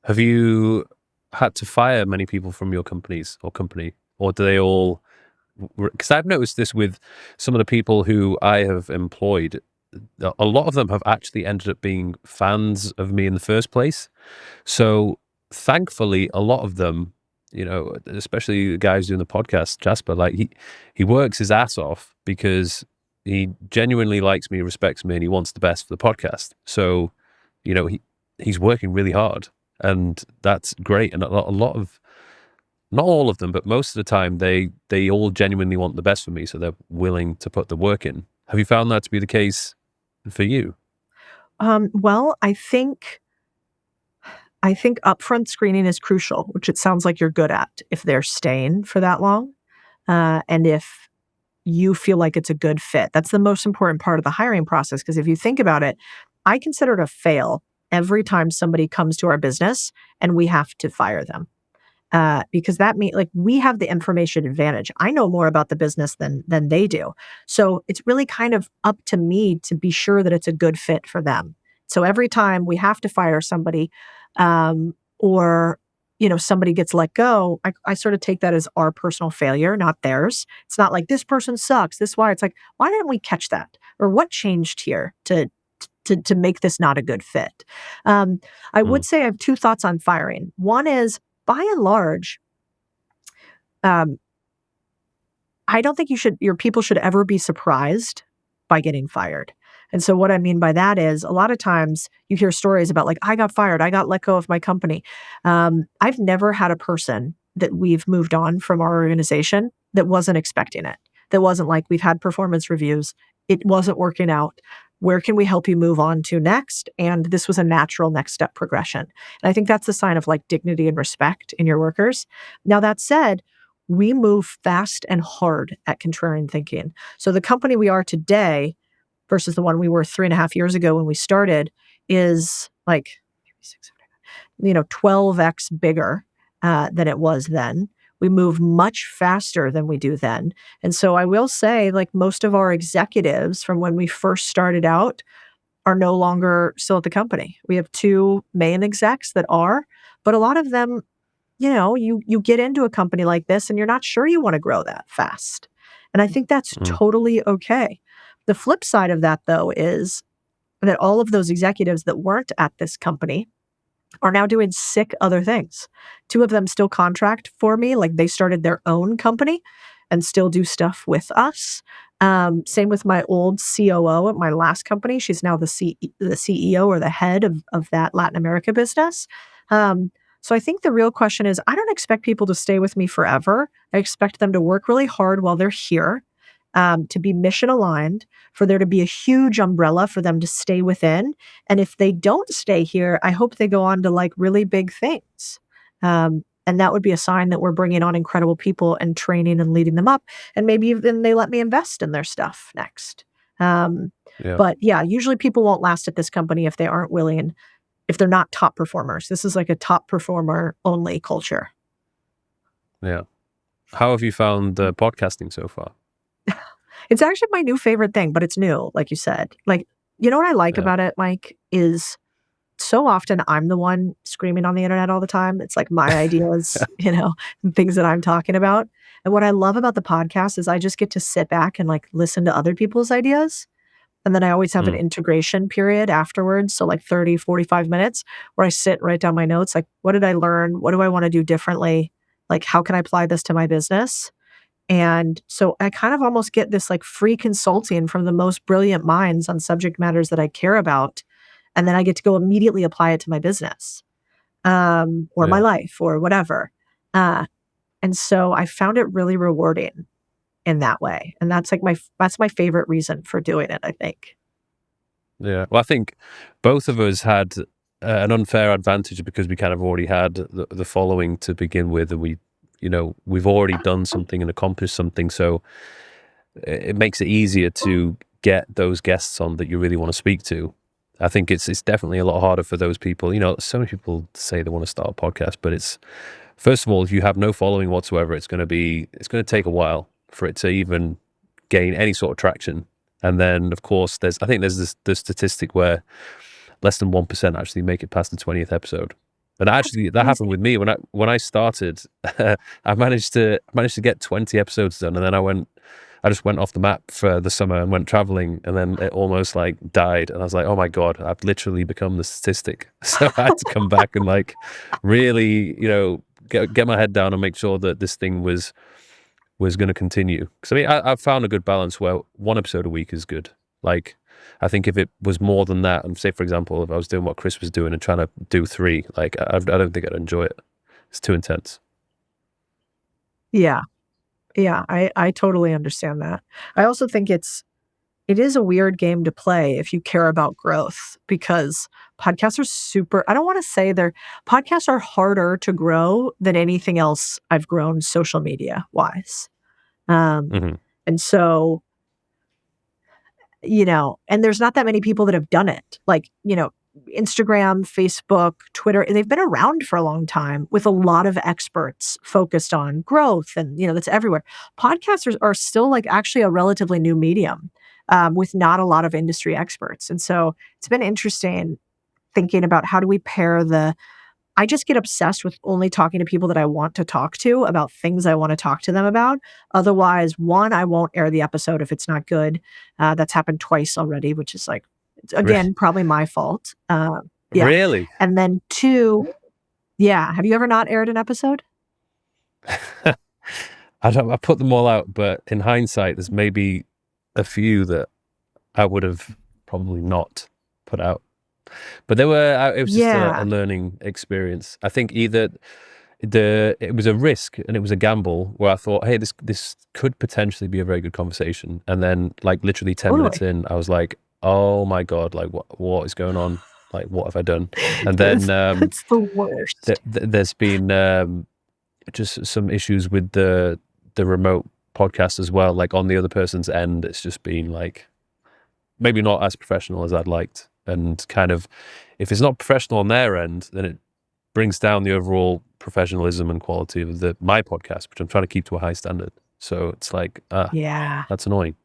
Have you had to fire many people from your company, or do they all? Because I've noticed this with some of the people who I have employed. A lot of them have actually ended up being fans of me in the first place. So thankfully, a lot of them, especially the guys doing the podcast, Jasper, like he works his ass off because he genuinely likes me, respects me, and he wants the best for the podcast. So, he's working really hard, and that's great. And a lot of, not all of them, but most of the time, they all genuinely want the best for me, so they're willing to put the work in. Have you found that to be the case for you? Well, I think upfront screening is crucial, which it sounds like you're good at if they're staying for that long, and if you feel like it's a good fit. That's the most important part of the hiring process, because if you think about it, I consider it a fail every time somebody comes to our business and we have to fire them. Because that means like we have the information advantage. I know more about the business than they do. So it's really kind of up to me to be sure that it's a good fit for them. So every time we have to fire somebody, or somebody gets let go, I sort of take that as our personal failure, not theirs. It's not like this person sucks. This is why. It's like, why didn't we catch that? Or what changed here to make this not a good fit? I would say I have two thoughts on firing. One is, by and large, I don't think your people should ever be surprised by getting fired. And so what I mean by that is a lot of times you hear stories about like, I got fired, I got let go of my company. I've never had a person that we've moved on from our organization that wasn't expecting it. That wasn't like, we've had performance reviews, it wasn't working out. Where can we help you move on to next? And this was a natural next step progression. And I think that's a sign of like dignity and respect in your workers. Now, that said, we move fast and hard at contrarian thinking. So the company we are today versus the one we were 3.5 years ago when we started is like 12x bigger than it was then. We move much faster than we do then. And so I will say, like, most of our executives from when we first started out are no longer still at the company. We have 2 main execs that are, but a lot of them, you get into a company like this and you're not sure you want to grow that fast. And I think that's totally okay. The flip side of that, though, is that all of those executives that weren't at this company are now doing sick other things. 2 of them still contract for me, like they started their own company and still do stuff with us. Same with my old COO at my last company. She's now the CEO or the head of that Latin America business. So I think the real question is, I don't expect people to stay with me forever. I expect them to work really hard while they're here, to be mission aligned, for there to be a huge umbrella for them to stay within. And if they don't stay here, I hope they go on to like really big things. And that would be a sign that we're bringing on incredible people and training and leading them up. And maybe even they let me invest in their stuff next. But yeah, usually people won't last at this company if they aren't willing, if they're not top performers. This is like a top performer only culture. Yeah. How have you found podcasting so far? It's actually my new favorite thing, but it's new, like you said. Like, what I like about it, Mike, is so often I'm the one screaming on the internet all the time. It's like my ideas, and things that I'm talking about. And what I love about the podcast is I just get to sit back and like listen to other people's ideas. And then I always have an integration period afterwards. So like 30, 45 minutes where I sit, write down my notes. Like, what did I learn? What do I want to do differently? Like, how can I apply this to my business? And so I kind of almost get this like free consulting from the most brilliant minds on subject matters that I care about. And then I get to go immediately apply it to my business, or my life or whatever. And so I found it really rewarding in that way. And that's like that's my favorite reason for doing it, I think. Yeah. Well, I think both of us had an unfair advantage because we kind of already had the following to begin with, and we've already done something and accomplished something. So it makes it easier to get those guests on that you really want to speak to. I think it's definitely a lot harder for those people. So many people say they want to start a podcast, but it's, first of all, if you have no following whatsoever, it's going to take a while for it to even gain any sort of traction. And then, of course, there's the statistic where less than 1% actually make it past the 20th episode. And actually, that happened with me when I started. I managed to get 20 episodes done, and then I just went off the map for the summer and went traveling, and then it almost like died. And I was like, oh my God, I've literally become the statistic. So I had to come back and like really, get my head down and make sure that this thing was was going to continue. Because I mean, I've found a good balance where one episode a week is good. Like, I think if it was more than that, and say, for example, if I was doing what Chris was doing and trying to do 3, like, I don't think I'd enjoy it. It's too intense. Yeah. Yeah. I totally understand that. I also think it is a weird game to play if you care about growth, because podcasts are I don't want to say podcasts are harder to grow than anything else I've grown social media wise. Mm-hmm. And so, and there's not that many people that have done it. Like, Instagram, Facebook, Twitter, they've been around for a long time with a lot of experts focused on growth, and, that's everywhere. Podcasts are still like actually a relatively new medium with not a lot of industry experts. And so it's been interesting thinking about how do we pair I just get obsessed with only talking to people that I want to talk to about things I want to talk to them about. Otherwise, one, I won't air the episode if it's not good. That's happened twice already, which is like, again, probably my fault. Yeah. Really? And then 2, yeah. Have you ever not aired an episode? I put them all out, but in hindsight, there's maybe a few that I would have probably not put out. But it was just a learning experience. I think either it was a risk and it was a gamble where I thought, hey, this could potentially be a very good conversation. And then like literally 10 minutes in, I was like, oh my God, like what is going on? Like, what have I done? And then it's the worst. There's been just some issues with the remote podcast as well. Like on the other person's end, it's just been like maybe not as professional as I'd liked. And kind of, if it's not professional on their end, then it brings down the overall professionalism and quality of my podcast, which I'm trying to keep to a high standard. So it's like, yeah, that's annoying.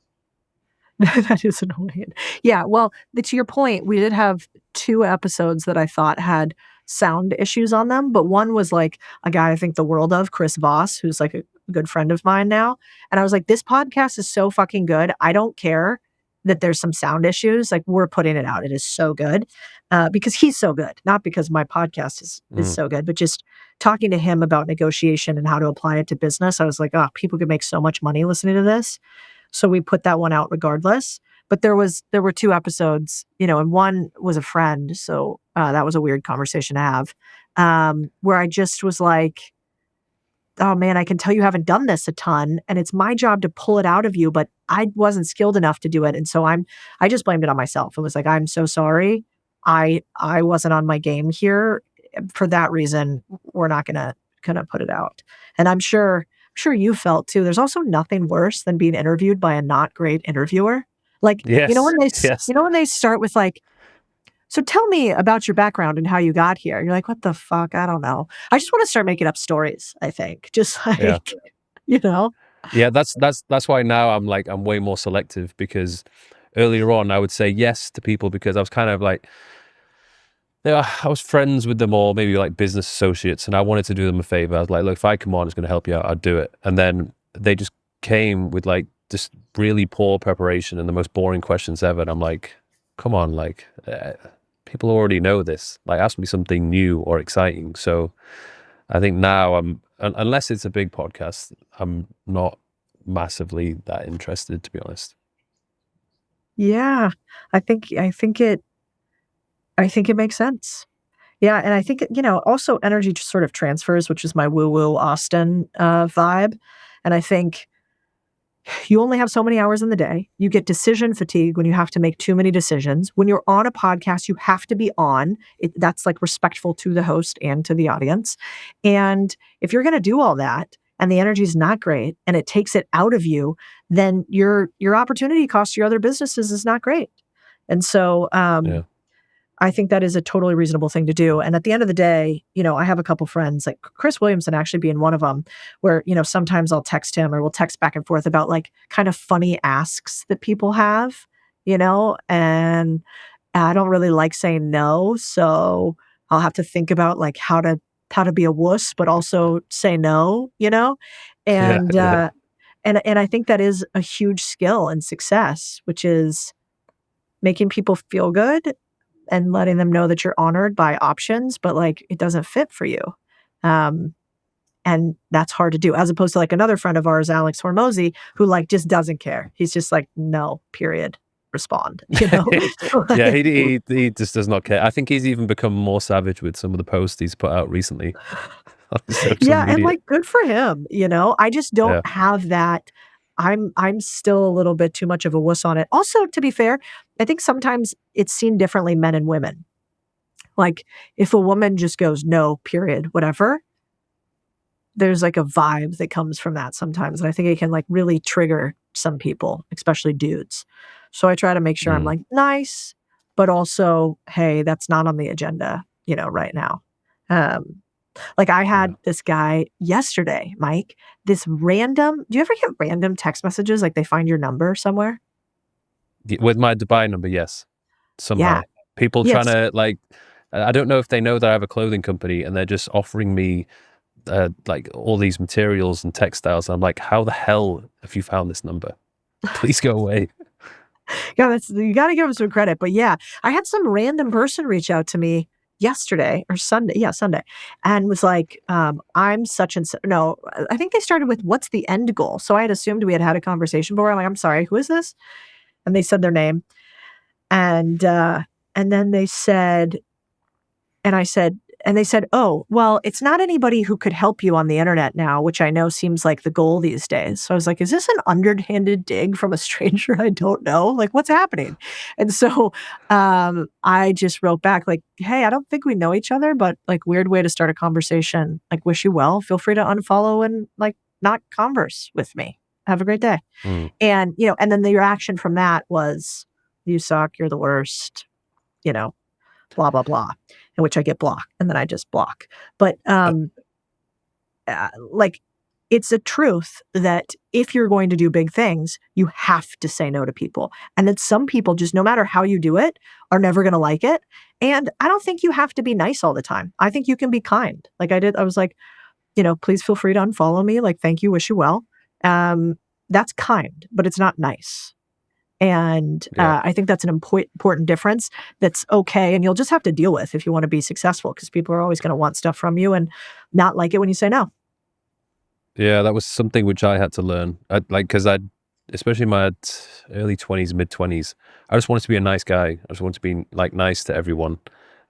That is annoying. Yeah, well, to your point, we did have 2 episodes that I thought had sound issues on them, but one was like a guy I think the world of, Chris Voss, who's like a good friend of mine now. And I was like, this podcast is so fucking good. I don't care that there's some sound issues. Like, we're putting it out. It is so good because he's so good, not because my podcast is so good, but just talking to him about negotiation and how to apply it to business. I was like, oh, people could make so much money listening to this. So we put that one out regardless. But there were 2 episodes, and one was a friend. So that was a weird conversation to have where I just was like, oh man, I can tell you haven't done this a ton and it's my job to pull it out of you, but I wasn't skilled enough to do it. And so I just blamed it on myself. It was like, I'm so sorry. I wasn't on my game here. For that reason, we're not gonna put it out. And I'm sure you felt too. There's also nothing worse than being interviewed by a not great interviewer. Like, yes. when they start with like, so tell me about your background and how you got here. You're like, what the fuck? I don't know. I just want to start making up stories, I think. Just like, Yeah, that's why now I'm way more selective, because earlier on I would say yes to people because I was kind of like, I was friends with them all, maybe like business associates, and I wanted to do them a favor. I was like, look, if I come on, it's going to help you out, I'd do it. And then they just came with like just really poor preparation and the most boring questions ever. And I'm like, come on, like people already know this. Like, ask me something new or exciting. So I think now unless it's a big podcast, I'm not massively that interested, to be honest. Yeah, I think it makes sense. Yeah, and I think also energy just sort of transfers, which is my woo-woo Austin vibe. And I think you only have so many hours in the day. You get decision fatigue when you have to make too many decisions. When you're on a podcast, you have to be on. That's like respectful to the host and to the audience. And if you're going to do all that and the energy is not great and it takes it out of you, then your opportunity cost to your other businesses is not great. And so I think that is a totally reasonable thing to do. And at the end of the day, I have a couple friends, like Chris Williamson actually being one of them, where, sometimes I'll text him or we'll text back and forth about like kind of funny asks that people have, and I don't really like saying no. So I'll have to think about like how to be a wuss, but also say no, and, and I think that is a huge skill and success, which is making people feel good and letting them know that you're honored by options, but like it doesn't fit for you. And And that's hard to do, as opposed to like another friend of ours, Alex Hormozy, who like just doesn't care. He's just like, no, period. Respond, Yeah, he just does not care. I think he's even become more savage with some of the posts he's put out recently on social Yeah, and media. like good for him, I just don't Yeah. have that. I'm still a little bit too much of a wuss on it. Also, to be fair, I think sometimes it's seen differently, men and women. Like if a woman just goes no, period, whatever, there's like a vibe that comes from that sometimes. And I think it can like really trigger some people, especially dudes. So I try to make sure I'm like nice, but also, hey, that's not on the agenda, right now. Like I had this guy yesterday, Mike, do you ever get random text messages? Like they find your number somewhere? With my Dubai number, yes. Somehow. Yeah. People Yes. trying to like, I don't know if they know that I have a clothing company and they're just offering me like all these materials and textiles. I'm like, how the hell have you found this number? Please go away. Yeah, you got to give them some credit. But yeah, I had some random person reach out to me yesterday or Sunday. Yeah, Sunday. And was like, I'm such and such. No, I think they started with, what's the end goal? So I had assumed we had a conversation before. I'm like, I'm sorry, who is this? And they said their name. And then they said, and they said, oh, well, it's not anybody who could help you on the internet now, which I know seems like the goal these days. So I was like, is this an underhanded dig from a stranger I don't know? Like, what's happening? And so I just wrote back like, hey, I don't think we know each other, but like weird way to start a conversation. Like, wish you well. Feel free to unfollow and like not converse with me. Have a great day. And, and then the reaction from that was, you suck, you're the worst, blah, blah, blah, in which I get blocked and then I just block. But like, it's a truth that if you're going to do big things, you have to say no to people. And that some people, just no matter how you do it, are never going to like it. And I don't think you have to be nice all the time. I think you can be kind. Like I did. I was like, please feel free to unfollow me. Like, thank you, wish you well. That's kind, but it's not nice. And I think that's an important difference that's okay. And you'll just have to deal with if you want to be successful, because people are always going to want stuff from you and not like it when you say no. Yeah, that was something which I had to learn. Because especially in my early 20s, mid 20s, I just wanted to be a nice guy. I just wanted to be like nice to everyone.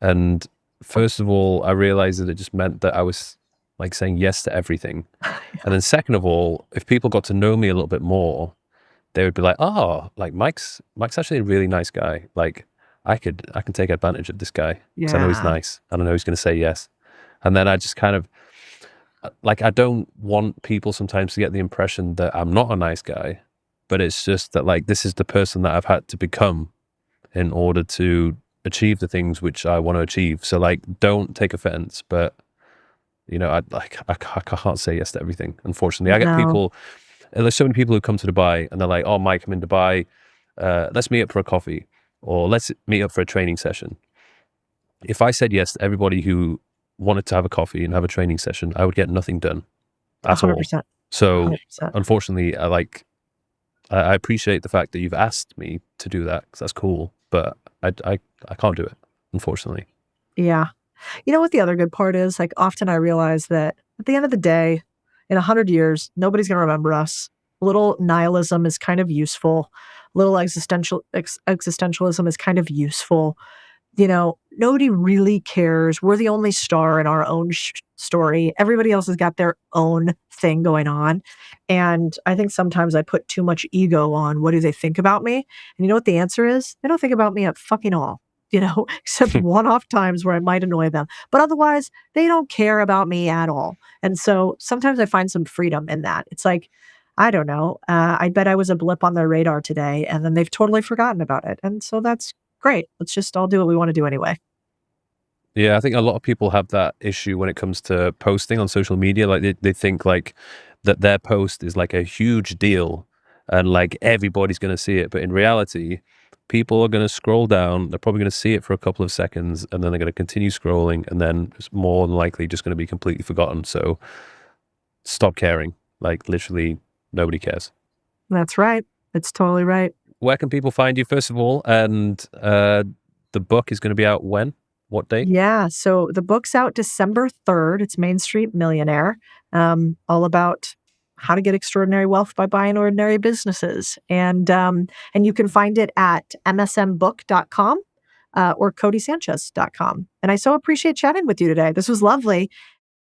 And first of all, I realized that it just meant that I was like saying yes to everything. And then second of all, if people got to know me a little bit more, they would be like, oh, like Mike's actually a really nice guy. Like I can take advantage of this guy because I know he's nice. I know he's going to say yes. And then I just kind of like, I don't want people sometimes to get the impression that I'm not a nice guy, but it's just that like, this is the person that I've had to become in order to achieve the things which I want to achieve. So like, don't take offense, but I can't say yes to everything. Unfortunately, I get people. There's so many people who come to Dubai and they're like, "Oh, Mike, I'm in Dubai. Let's meet up for a coffee, or let's meet up for a training session." If I said yes to everybody who wanted to have a coffee and have a training session, I would get nothing done at 100%. all. So, 100%. unfortunately, I appreciate the fact that you've asked me to do that because that's cool, but I can't do it, unfortunately. Yeah. You know what the other good part is? Like often I realize that at the end of the day, in 100 years, nobody's going to remember us. A little nihilism is kind of useful. A little existentialism is kind of useful. Nobody really cares. We're the only star in our own story. Everybody else has got their own thing going on. And I think sometimes I put too much ego on what do they think about me? And you know what the answer is? They don't think about me at fucking all. Except one-off times where I might annoy them. But otherwise, they don't care about me at all. And so sometimes I find some freedom in that. It's like, I don't know, I bet I was a blip on their radar today, and then they've totally forgotten about it. And so that's great. Let's just all do what we want to do anyway. Yeah, I think a lot of people have that issue when it comes to posting on social media. Like they think like that their post is like a huge deal and like everybody's going to see it. But in reality, people are going to scroll down. They're probably going to see it for a couple of seconds and then they're going to continue scrolling and then it's more than likely just going to be completely forgotten. So stop caring. Like literally nobody cares. That's right. It's totally right. Where can people find you, first of all? And the book is going to be out when? What date? Yeah. So the book's out December 3rd. It's Main Street Millionaire, all about how to get extraordinary wealth by buying ordinary businesses. And you can find it at msmbook.com or codiesanchez.com. And I so appreciate chatting with you today. This was lovely.